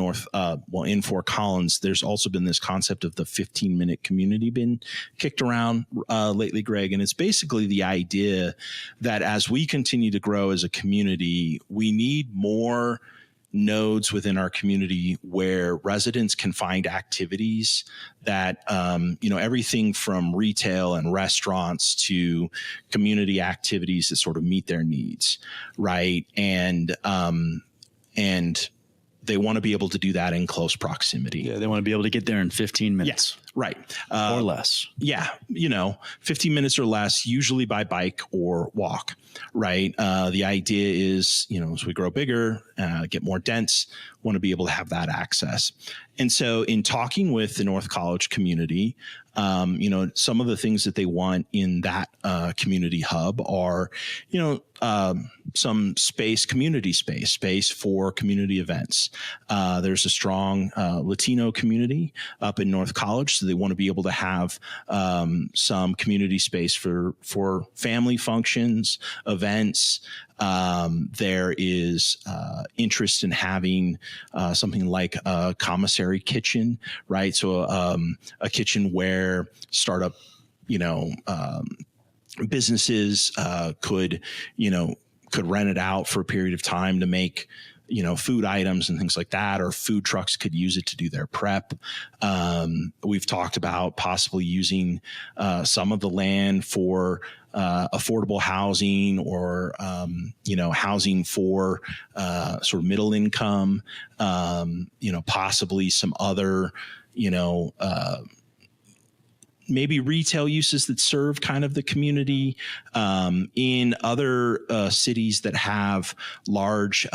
in Fort Collins, there's also been this concept of the 15-minute community been kicked around lately, Greg. And it's basically the idea that as we continue to grow as a community, we need more nodes within our community where residents can find activities that, everything from retail and restaurants to community activities that sort of meet their needs. Right. And they want to be able to do that in close proximity. Yeah. They want to be able to get there in 15 minutes. Yes. Right. Or less. Yeah. 15 minutes or less, usually by bike or walk. Right. The idea is, as we grow bigger, get more dense, want to be able to have that access. And so in talking with the North College community, some of the things that they want in that community hub are, some community space for community events. There's a strong Latino community up in North College, so they want to be able to have some community space for family functions, events. There is interest in having something like a commissary kitchen, right? So a kitchen where startup, businesses could rent it out for a period of time to make food items and things like that, or food trucks could use it to do their prep. We've talked about possibly using some of the land for affordable housing, or housing for sort of middle income, possibly some other maybe retail uses that serve kind of the community. In other cities that have large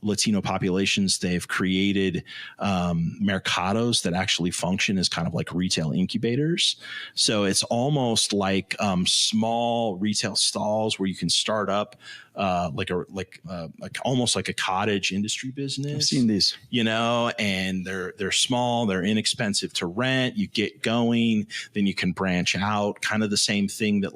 Latino populations, they've created mercados that actually function as kind of like retail incubators. So it's almost like small retail stalls where you can start up almost like a cottage industry business. I've seen these, and they're small, they're inexpensive to rent. You get going, then you can branch out. Kind of the same thing that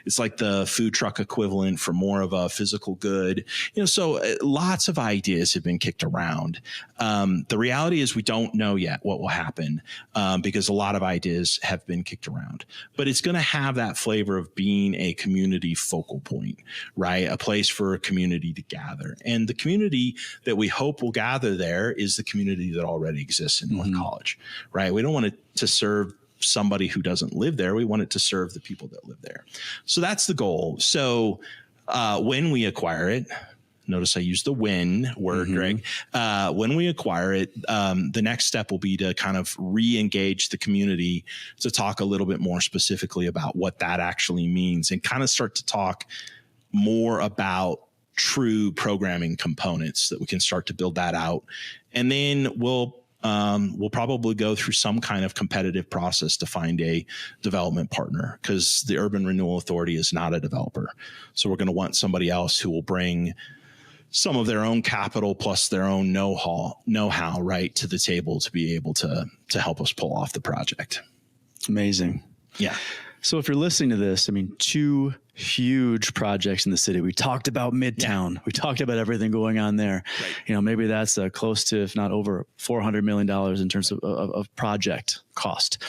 it's like the food truck equivalent for more of a physical good. So lots of ideas have been kicked around. The reality is we don't know yet what will happen because a lot of ideas have been kicked around. But it's going to have that flavor of being a community focal point, right? A place for a community to gather. And the community that we hope will gather there is the community that already exists in North College, right? We don't want it to serve somebody who doesn't live there. We want it to serve the people that live there. So that's the goal. So when we acquire it, notice I used the when word, Greg. When we acquire it, the next step will be to kind of re-engage the community to talk a little bit more specifically about what that actually means, and kind of start to talk more about true programming components that we can start to build that out. And then we'll probably go through some kind of competitive process to find a development partner, because the Urban Renewal Authority is not a developer. So we're going to want somebody else who will bring some of their own capital plus their own know-how right to the table to be able to help us pull off the project. Amazing. Yeah. So if you're listening to this, two huge projects in the city. We talked about Midtown. Yeah. We talked about everything going on there. Right. Maybe that's close to, if not over $400 million in terms of project cost.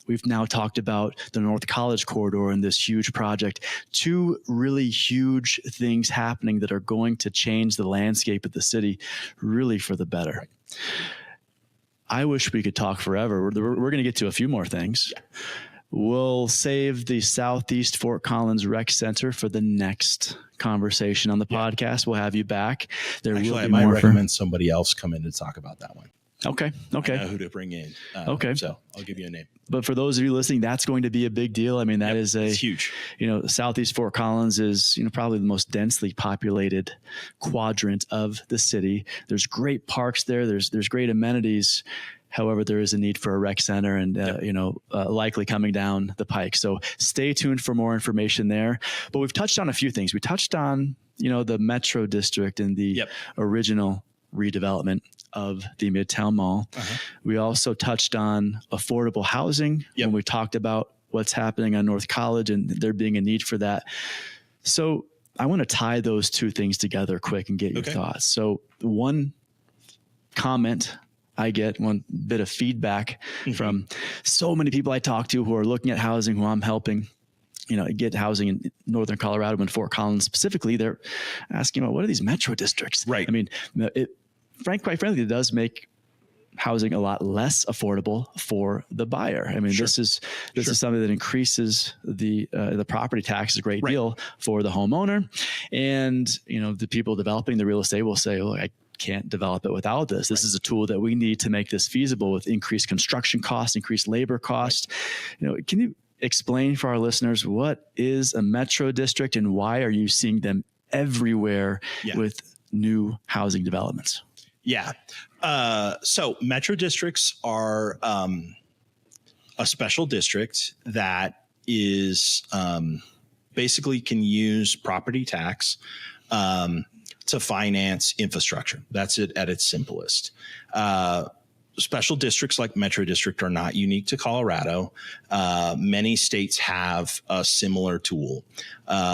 We've now talked about the North College corridor and this huge project. Two really huge things happening that are going to change the landscape of the city really for the better. Right. I wish we could talk forever. We're going to get to a few more things. Yeah. We'll save the Southeast Fort Collins Rec Center for the next conversation on the podcast. We'll have you back. I might recommend somebody else come in to talk about that one. Okay. I know who to bring in. Okay. So I'll give you a name. But for those of you listening, that's going to be a big deal. That is it's huge. Southeast Fort Collins is, probably the most densely populated quadrant of the city. There's great parks there. There's great amenities. However, there is a need for a rec center and, likely coming down the pike. So stay tuned for more information there. But we've touched on a few things. We touched on, the Metro District and the original redevelopment of the Midtown Mall. We also touched on affordable housing when we talked about what's happening on North College and there being a need for that. So I want to tie those two things together quick and get your thoughts. So one comment I get, one bit of feedback from so many people I talk to who are looking at housing, who I'm helping, get housing in Northern Colorado and Fort Collins specifically. They're asking about, what are these metro districts? Right. Quite frankly, it does make housing a lot less affordable for the buyer. This is something that increases the property tax a great deal for the homeowner. And, the people developing the real estate will say, I can't develop it without this. This is a tool that we need to make this feasible with increased construction costs, increased labor costs. Can you explain for our listeners what is a metro district and why are you seeing them everywhere with new housing developments? Yeah. So metro districts are a special district that is basically can use property tax to finance infrastructure. That's it at its simplest. Special districts like Metro District are not unique to Colorado. Many states have a similar tool.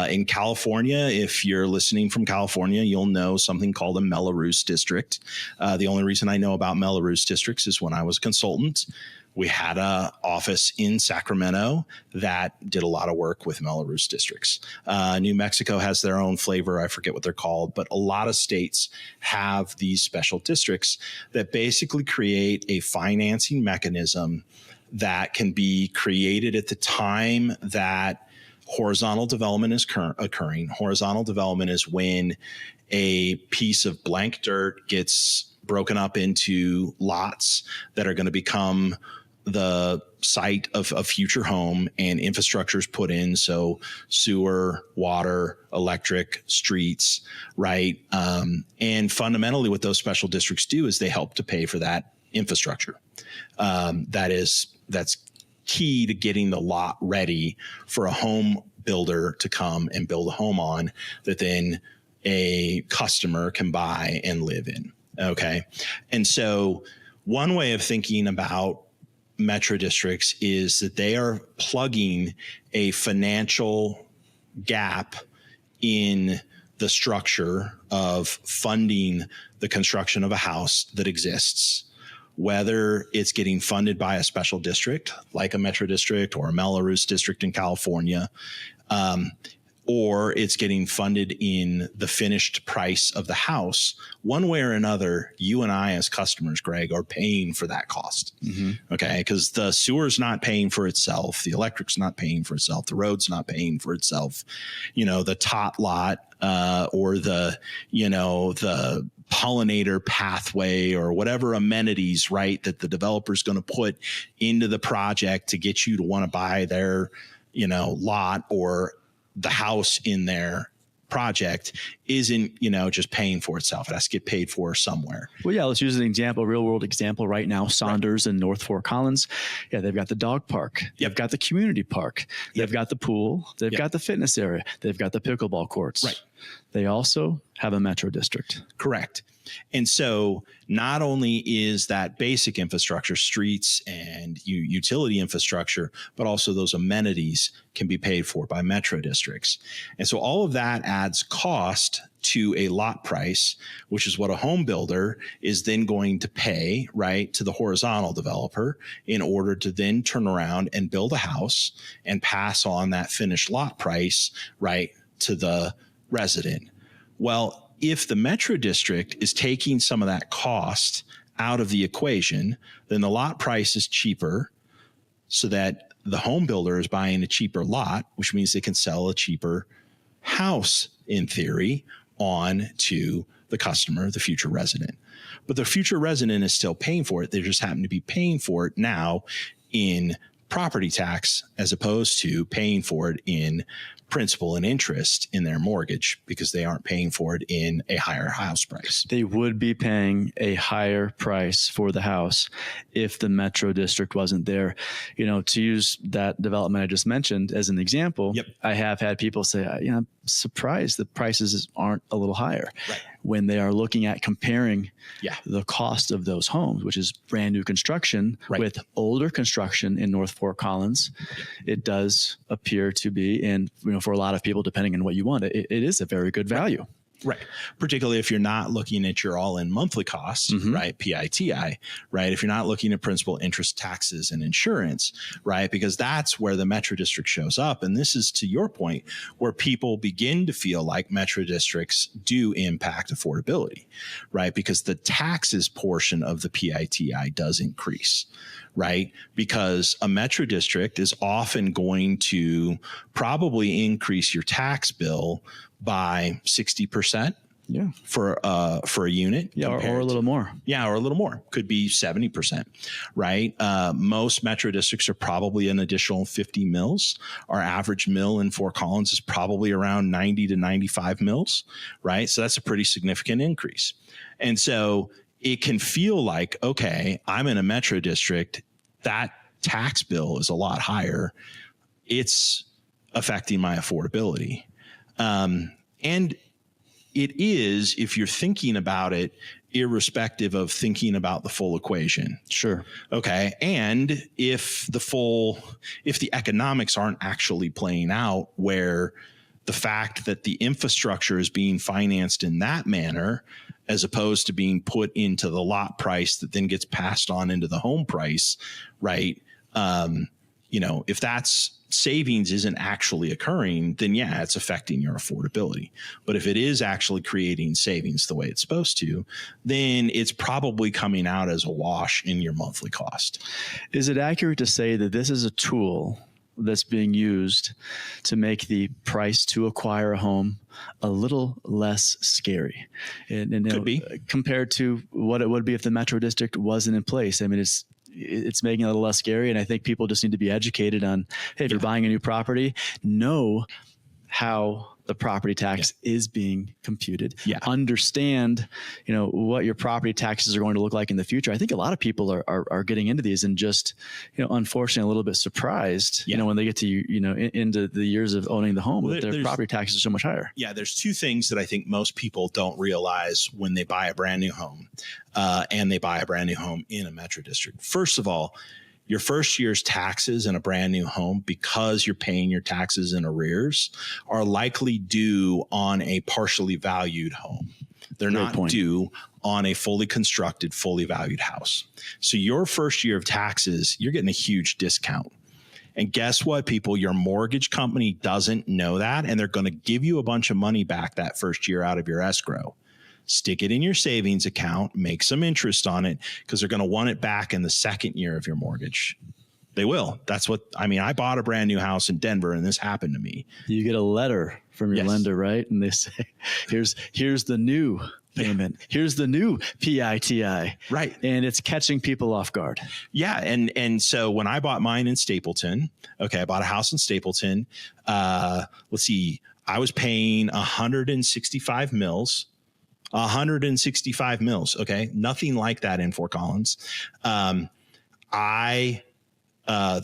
In California, if you're listening from California, you'll know something called a Melrose District. The only reason I know about Melrose districts is when I was a consultant. We had an office in Sacramento that did a lot of work with Melrose districts. New Mexico has their own flavor. I forget what they're called, but a lot of states have these special districts that basically create a financing mechanism that can be created at the time that horizontal development is occurring. Horizontal development is when a piece of blank dirt gets broken up into lots that are going to become the site of a future home, and infrastructure is put in. So sewer, water, electric, streets, right? And fundamentally what those special districts do is they help to pay for that infrastructure. That's key to getting the lot ready for a home builder to come and build a home on that then a customer can buy and live in. Okay. And so one way of thinking about metro districts is that they are plugging a financial gap in the structure of funding the construction of a house that exists, whether it's getting funded by a special district like a metro district or a Melrose district in California, or it's getting funded in the finished price of the house. One way or another, you and I as customers, Greg, are paying for that cost. Mm-hmm. Okay. Because the sewer's not paying for itself. The electric's not paying for itself. The road's not paying for itself. The tot lot, or the pollinator pathway or whatever amenities, right, that the developer's going to put into the project to get you to want to buy their, lot or the house in their project isn't, just paying for itself. It has to get paid for somewhere. Well, yeah, let's use an example, real world example right now. Saunders and North Fort Collins. Yeah, they've got the dog park. They've got the community park. They've got the pool. They've got the fitness area. They've got the pickleball courts. Right. They also have a metro district. Correct. And so not only is that basic infrastructure, streets and utility infrastructure, but also those amenities can be paid for by metro districts. And so all of that adds cost to a lot price, which is what a home builder is then going to pay, right, to the horizontal developer in order to then turn around and build a house and pass on that finished lot price, right, to the resident. Well, if the metro district is taking some of that cost out of the equation, then the lot price is cheaper so that the home builder is buying a cheaper lot, which means they can sell a cheaper house in theory on to the customer, the future resident. But the future resident is still paying for it. They just happen to be paying for it now in property tax as opposed to paying for it in principal and interest in their mortgage because they aren't paying for it in a higher house price. They would be paying a higher price for the house if the metro district wasn't there. To use that development I just mentioned as an example, I have had people say, I'm surprised the prices aren't a little higher, right, when they are looking at comparing the cost of those homes, which is brand new construction with older construction in North Fort Collins. It does appear to be, and for a lot of people, depending on what you want, it is a very good value. Right. Particularly if you're not looking at your all-in monthly costs, right? PITI, right? If you're not looking at principal, interest, taxes, and insurance, right? Because that's where the metro district shows up. And this is, to your point, where people begin to feel like metro districts do impact affordability, right? Because the taxes portion of the PITI does increase, right? Because a metro district is often going to probably increase your tax bill by 60%. Yeah. For a unit. Yeah. Or a little more. Yeah. Or a little more. Could be 70%. Right. Most metro districts are probably an additional 50 mils. Our average mill in Fort Collins is probably around 90 to 95 mils. Right. So that's a pretty significant increase. And so it can feel like, okay, I'm in a metro district. That tax bill is a lot higher. It's affecting my affordability. And it is, if you're thinking about it, irrespective of thinking about the full equation. Sure. Okay. And if the economics aren't actually playing out, where the fact that the infrastructure is being financed in that manner, as opposed to being put into the lot price that then gets passed on into the home price, right? If that's savings isn't actually occurring, then yeah, it's affecting your affordability. But if it is actually creating savings the way it's supposed to, then it's probably coming out as a wash in your monthly cost. Is it accurate to say that this is a tool that's being used to make the price to acquire a home a little less scary? And Could be. Compared to what it would be if the metro district wasn't in place. I mean, it's making it a little less scary. And I think people just need to be educated on, hey, if you're buying a new property, know how the property tax is being computed. Yeah. Understand, what your property taxes are going to look like in the future. I think a lot of people are getting into these and just, unfortunately a little bit surprised, when they get to, into the years of owning the home, that their property taxes are so much higher. Yeah. There's two things that I think most people don't realize when they buy a brand new home, and they buy a brand new home in a metro district. First of all, your first year's taxes in a brand new home, because you're paying your taxes in arrears, are likely due on a partially valued home. They're not due on a fully constructed, fully valued house. So your first year of taxes, you're getting a huge discount. And guess what, people? Your mortgage company doesn't know that, and they're going to give you a bunch of money back that first year out of your escrow. Stick it in your savings account, make some interest on it, because they're going to want it back in the second year of your mortgage. They will. That's what, I bought a brand new house in Denver and this happened to me. You get a letter from your lender, right? And they say, here's the new payment. Here's the new PITI. Right. And it's catching people off guard. Yeah. And so when I bought mine in Stapleton, I bought a house in Stapleton. Let's see, I was paying 165 mils. 165 mils. Okay. Nothing like that in Fort Collins. The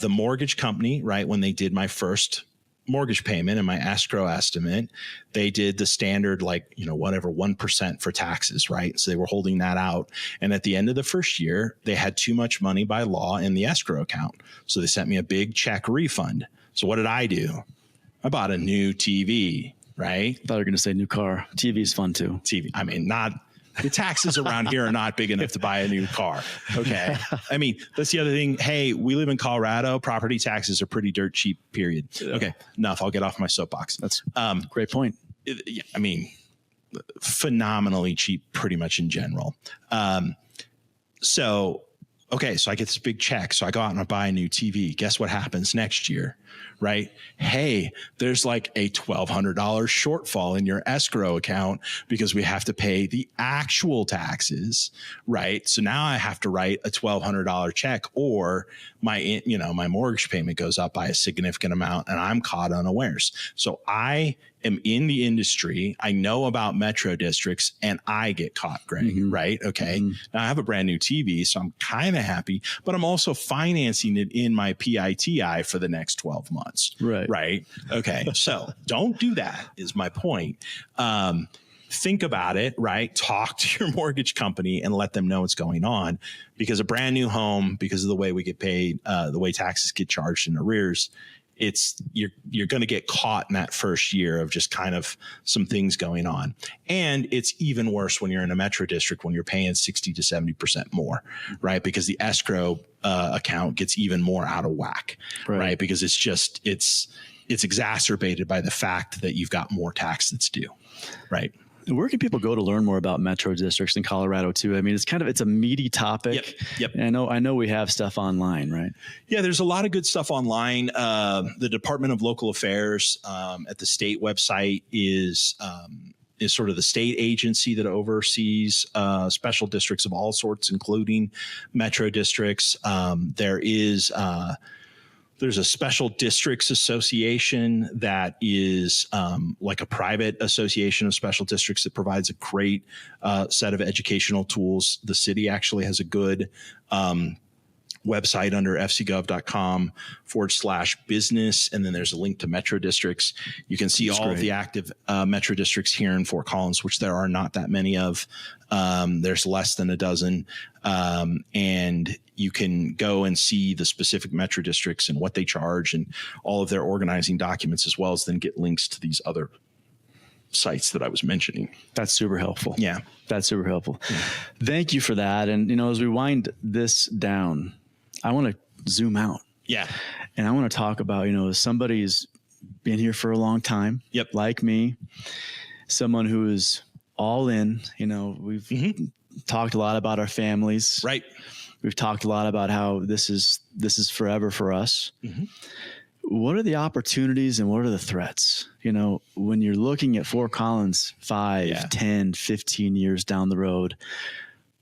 mortgage company, right, when they did my first mortgage payment and my escrow estimate, they did the standard, 1% for taxes, right? So they were holding that out. And at the end of the first year, they had too much money by law in the escrow account. So they sent me a big check refund. So what did I do? I bought a new TV. Right? I thought you were going to say new car. TV's fun too. TV. The taxes around here are not big enough to buy a new car. Okay. That's the other thing. Hey, we live in Colorado. Property taxes are pretty dirt cheap, period. Okay. Enough. I'll get off my soapbox. That's great point. Phenomenally cheap pretty much in general. So I get this big check. So I go out and I buy a new TV. Guess what happens next year? Right? Hey, there's like a $1,200 shortfall in your escrow account because we have to pay the actual taxes, right? So now I have to write a $1,200 check, or my mortgage payment goes up by a significant amount and I'm caught unawares. So I am in the industry. I know about metro districts and I get caught, Greg, right? Okay. Now I have a brand new TV, so I'm kind of happy, but I'm also financing it in my PITI for the next 12 months. Right. Right. Okay. So don't do that is my point. Think about it, right? Talk to your mortgage company and let them know what's going on, because a brand new home, because of the way we get paid, the way taxes get charged in arrears, you're going to get caught in that first year of just kind of some things going on. And it's even worse when you're in a metro district, when you're paying 60 to 70% more, right? Because the escrow account gets even more out of whack, right? Because it's exacerbated by the fact that you've got more tax that's due, right? Where can people go to learn more about metro districts in Colorado too? It's a meaty topic. Yep. And I know we have stuff online, right? Yeah, there's a lot of good stuff online. The Department of Local Affairs at the state website is sort of the state agency that oversees special districts of all sorts, including metro districts. There's There's a special districts association that is like a private association of special districts that provides a great set of educational tools. The city actually has a good website under fcgov.com/business. And then there's a link to metro districts. You can see all of the active metro districts here in Fort Collins, which there are not that many of. There's less than a dozen. And you can go and see the specific metro districts and what they charge and all of their organizing documents, as well as then get links to these other sites that I was mentioning. That's super helpful. Yeah. That's super helpful. Yeah. Thank you for that. And, as we wind this down, I want to zoom out. Yeah. And I want to talk about, as somebody who's been here for a long time, like me, someone who is all in, we've talked a lot about our families. Right. We've talked a lot about how this is forever for us. Mm-hmm. What are the opportunities and what are the threats? When you're looking at Fort Collins 5, 10, 15 years down the road,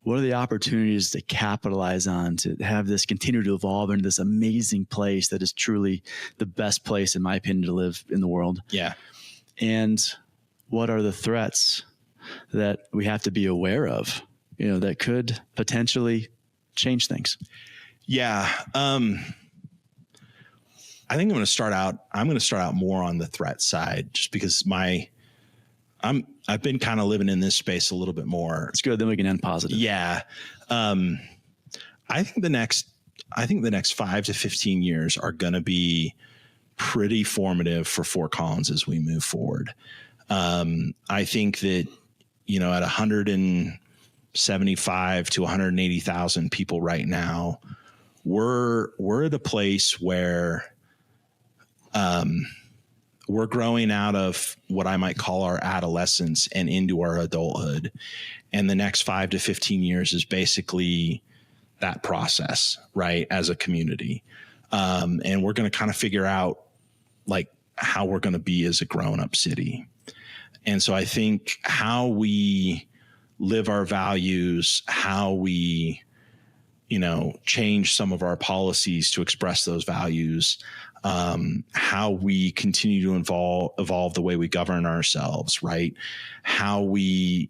what are the opportunities to capitalize on to have this continue to evolve into this amazing place that is truly the best place, in my opinion, to live in the world? Yeah. And what are the threats that we have to be aware of, that could potentially change things? Yeah. I think I'm going to start out more on the threat side, just because I've been kind of living in this space a little bit more. It's good. Then we can end positive. Yeah. I think the next 5 to 15 years are going to be pretty formative for Fort Collins as we move forward. I think that, at 175 to 180,000 people right now, we're at a place where, we're growing out of what I might call our adolescence and into our adulthood. And the next 5 to 15 years is basically that process, right? As a community. And we're going to kind of figure out how we're going to be as a grown up city. And so I think how we live our values, how we, change some of our policies to express those values, how we continue to evolve the way we govern ourselves, right? How we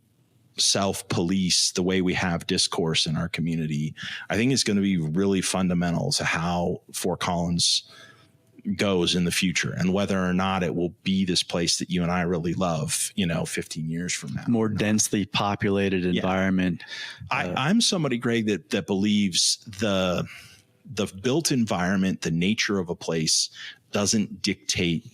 self-police the way we have discourse in our community, I think is going to be really fundamental to how Fort Collins goes in the future, and whether or not it will be this place that you and I really love, 15 years from now. More densely populated environment. I'm somebody, Greg, that believes the built environment, the nature of a place doesn't dictate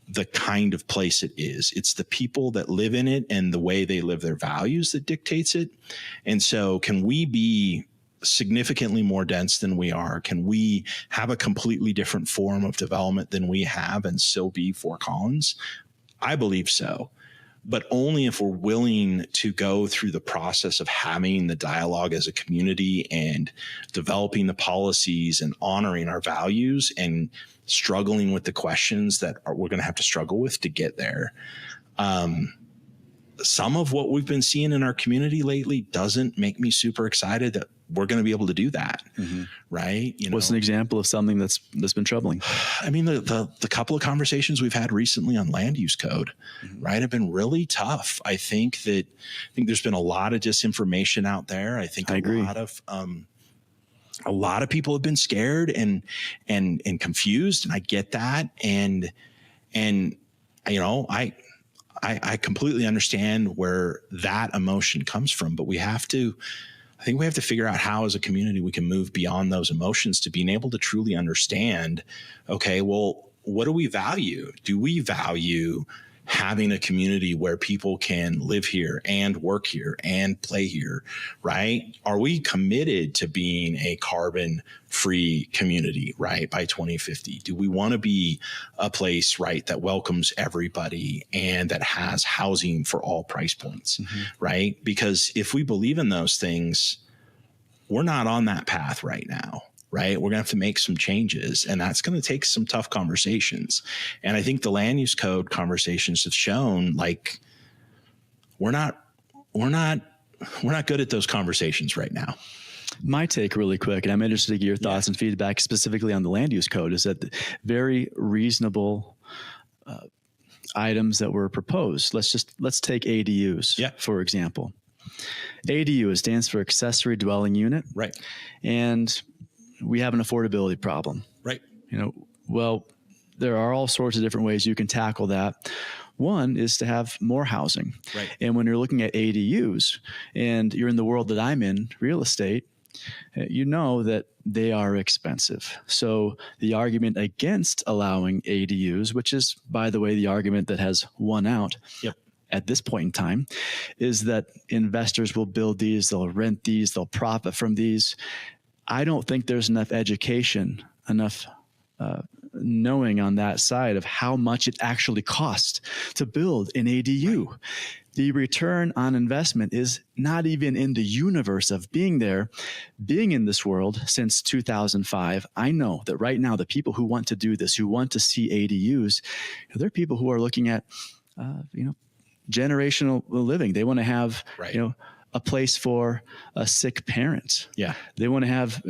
the kind of place it is. It's the people that live in it and the way they live their values that dictates it. And so can we be significantly more dense than we are? Can we have a completely different form of development than we have and still be Fort Collins? I believe so, but only if we're willing to go through the process of having the dialogue as a community and developing the policies and honoring our values and struggling with the questions that we're going to have to struggle with to get there. Some of what we've been seeing in our community lately doesn't make me super excited that we're going to be able to do that. Mm-hmm. Right. What's an example of something that's been troubling? I mean, the couple of conversations we've had recently on land use code, right, have been really tough. I think there's been a lot of disinformation out there. I think a lot of people have been scared and confused, and I get that. And I completely understand where that emotion comes from, but I think we have to figure out how, as a community, we can move beyond those emotions to being able to truly understand, okay, well, what do we value? Do we value having a community where people can live here and work here and play here, right? Are we committed to being a carbon-free community, right, by 2050? Do we want to be a place, right, that welcomes everybody and that has housing for all price points, right? Because if we believe in those things, we're not on that path right now. Right. We're going to have to make some changes, and that's going to take some tough conversations. And I think the land use code conversations have shown we're not good at those conversations right now. My take really quick, and I'm interested to get your thoughts and feedback specifically on the land use code, is that the very reasonable items that were proposed. Let's take ADUs, for example. ADU stands for accessory dwelling unit. Right. And we have an affordability problem. Right. Well, there are all sorts of different ways you can tackle that. One is to have more housing. Right. And when you're looking at ADUs and you're in the world that I'm in, real estate, you know that they are expensive. So the argument against allowing ADUs, which is, by the way, the argument that has won out at this point in time, is that investors will build these, they'll rent these, they'll profit from these. I don't think there's enough education, enough knowing on that side of how much it actually costs to build an ADU. The return on investment is not even in the universe of being there, being in this world since 2005. I know that right now, the people who want to do this, who want to see ADUs, they're people who are looking at, generational living. They want to have, a place for a sick parent. Yeah. They want to have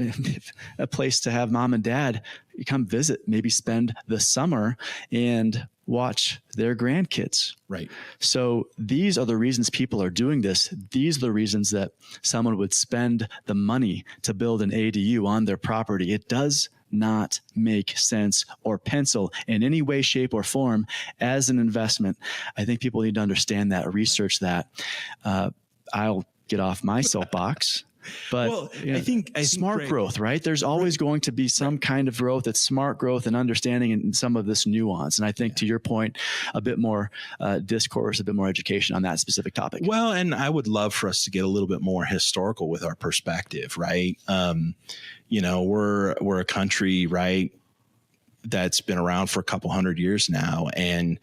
a place to have mom and dad come visit, maybe spend the summer and watch their grandkids. Right. So these are the reasons people are doing this. These are the reasons that someone would spend the money to build an ADU on their property. It does not make sense or pencil in any way, shape, or form as an investment. I think people need to understand that, research that. I'll get off my soapbox, but I think smart growth, right? There's always going to be some kind of growth. It's smart growth and understanding and some of this nuance. And I think to your point, a bit more discourse, a bit more education on that specific topic. Well, and I would love for us to get a little bit more historical with our perspective, right? We're a country, right, that's been around for a couple hundred years now. And,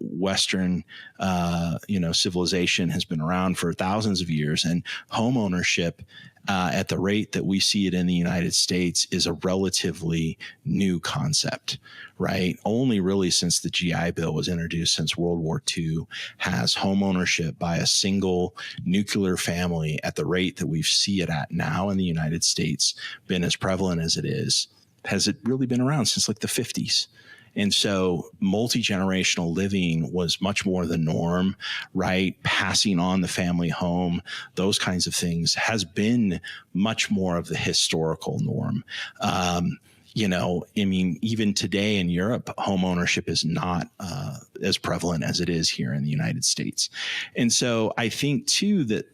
Western, civilization has been around for thousands of years, and home ownership, at the rate that we see it in the United States, is a relatively new concept, right? Only really since the GI Bill was introduced, since World War II, has home ownership by a single nuclear family at the rate that we see it at now in the United States been as prevalent as it is. Has it really been around since like the 50s? And so multi-generational living was much more the norm, right? Passing on the family home, those kinds of things has been much more of the historical norm. Even today in Europe, home ownership is not as prevalent as it is here in the United States. And so I think too that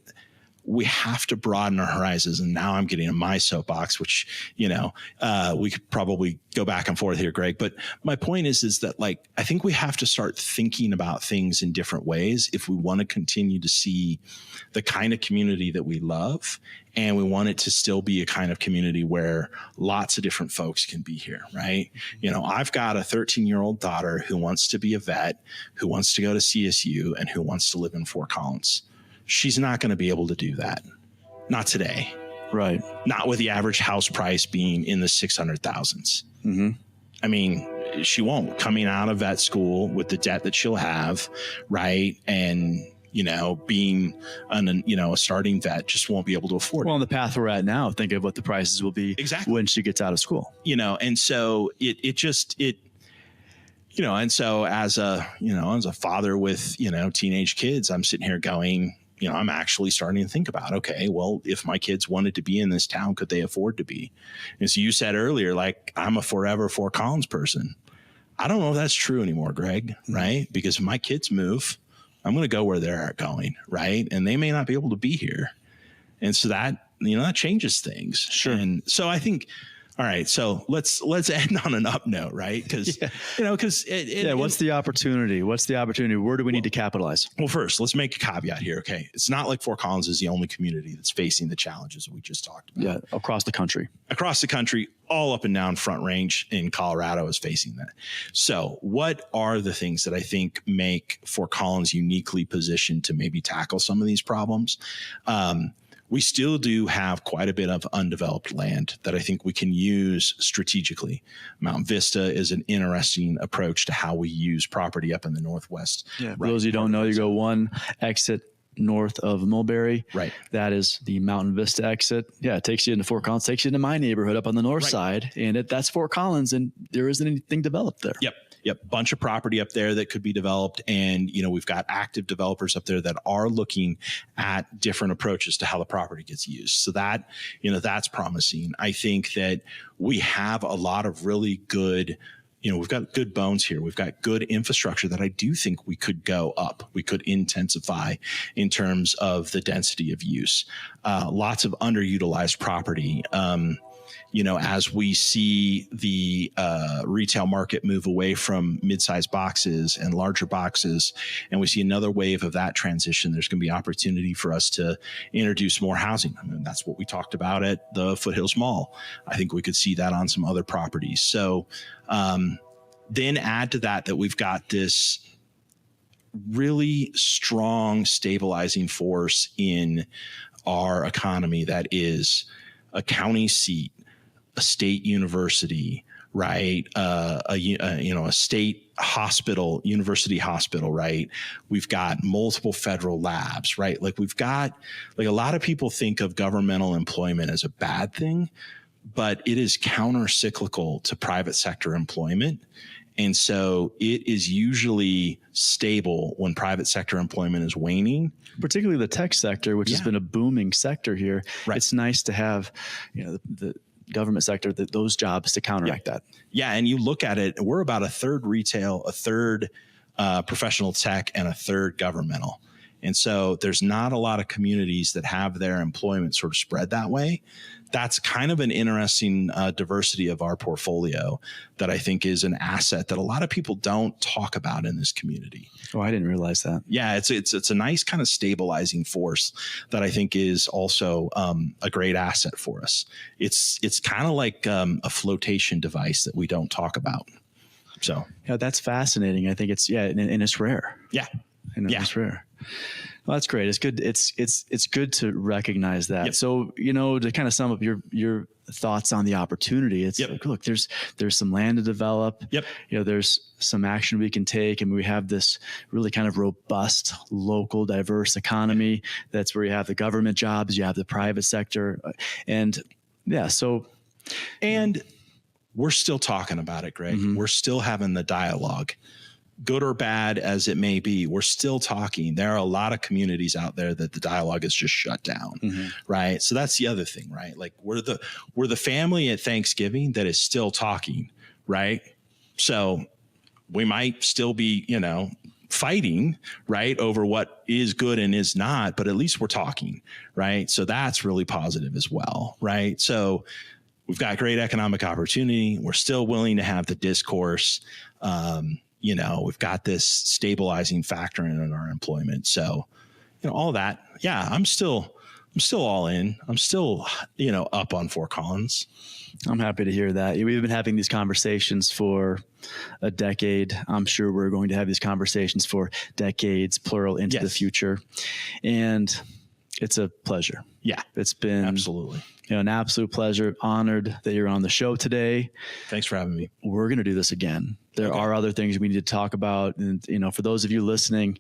we have to broaden our horizons. And now I'm getting in my soapbox, which, we could probably go back and forth here, Greg. But my point is that I think we have to start thinking about things in different ways if we want to continue to see the kind of community that we love. And we want it to still be a kind of community where lots of different folks can be here, right? I've got a 13-year-old daughter who wants to be a vet, who wants to go to CSU, and who wants to live in Fort Collins. She's not going to be able to do that. Not today. Right. Not with the average house price being in the 600,000s. Mm-hmm. I mean, she won't, coming out of vet school with the debt that she'll have, right? And, being a starting vet, just won't be able to afford it. Well, on the path we're at now, think of what the prices will be when she gets out of school. And so and so as a father with, teenage kids, I'm sitting here going, I'm actually starting to think about, okay, well, if my kids wanted to be in this town, could they afford to be? As you said earlier, I'm a forever Fort Collins person. I don't know if that's true anymore, Greg, right? Because if my kids move, I'm going to go where they're going, right? And they may not be able to be here. And so that, that changes things. Sure. And so I think, all right, so let's end on an up note, right? Because what's the opportunity? What's the opportunity? Where do we need to capitalize? Well, first, let's make a caveat here. Okay, it's not like Fort Collins is the only community that's facing the challenges that we just talked about. Yeah, across the country, all up and down Front Range in Colorado is facing that. So, what are the things that I think make Fort Collins uniquely positioned to maybe tackle some of these problems? We still do have quite a bit of undeveloped land that I think we can use strategically. Mount Vista is an interesting approach to how we use property up in the Northwest. Yeah, for those who don't know, you go one exit north of Mulberry. Right. That is the Mountain Vista exit. Yeah, it takes you into Fort Collins, takes you into my neighborhood up on the north side, and that's Fort Collins, and there isn't anything developed there. Yep. Bunch of property up there that could be developed. And, we've got active developers up there that are looking at different approaches to how the property gets used. So that, that's promising. I think that we have a lot of really good, we've got good bones here. We've got good infrastructure that I do think we could go up. We could intensify in terms of the density of use. Lots of underutilized property. As we see the retail market move away from mid-sized boxes and larger boxes, and we see another wave of that transition, there's going to be opportunity for us to introduce more housing. I mean, that's what we talked about at the Foothills Mall. I think we could see that on some other properties. So then add to that we've got this really strong stabilizing force in our economy that is a county seat, a state university, right? A state hospital, university hospital, right? We've got multiple federal labs, right? Like we've got, like a lot of people think of governmental employment as a bad thing, but it is counter-cyclical to private sector employment. And so it is usually stable when private sector employment is waning. Particularly the tech sector, which has been a booming sector here. Right. It's nice to have, the government sector, those jobs to counteract that. Yeah. And you look at it, we're about a third retail, a third professional tech, and a third governmental. And so there's not a lot of communities that have their employment sort of spread that way. That's kind of an interesting diversity of our portfolio that I think is an asset that a lot of people don't talk about in this community. Oh, I didn't realize that. Yeah, it's a nice kind of stabilizing force that I think is also a great asset for us. It's kind of like a flotation device that we don't talk about. So yeah, that's fascinating. I think and it's rare. Yeah, it's rare. Well, that's great. It's good. It's good to recognize that. Yep. So, to kind of sum up your thoughts on the opportunity, it's like, look, there's some land to develop. Yep. There's some action we can take, and we have this really kind of robust, local, diverse economy. That's where you have the government jobs, you have the private sector, and we're still talking about it, Greg. Mm-hmm. We're still having the dialogue. Good or bad as it may be, we're still talking. There are a lot of communities out there that the dialogue is just shut down, right? So that's the other thing, right? Like we're the family at Thanksgiving that is still talking, right? So we might still be, fighting, right, over what is good and is not, but at least we're talking, right? So that's really positive as well, right? So we've got great economic opportunity. We're still willing to have the discourse. We've got this stabilizing factor in our employment. So, all that. Yeah, I'm still all in. I'm still, up on Fort Collins. I'm happy to hear that. We've been having these conversations for a decade. I'm sure we're going to have these conversations for decades, plural, into the future. And it's a pleasure. Yeah, it's been absolutely an absolute pleasure. Honored that you're on the show today. Thanks for having me. We're going to do this again. There are other things we need to talk about. And, for those of you listening,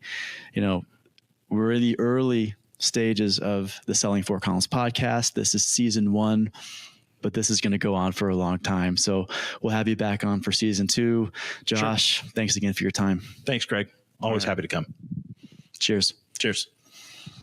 we're in the early stages of the Selling Fort Collins podcast. This is season 1, but this is going to go on for a long time. So we'll have you back on for season 2. Josh, Thanks again for your time. Thanks, Greg. Always happy to come. Cheers. Cheers.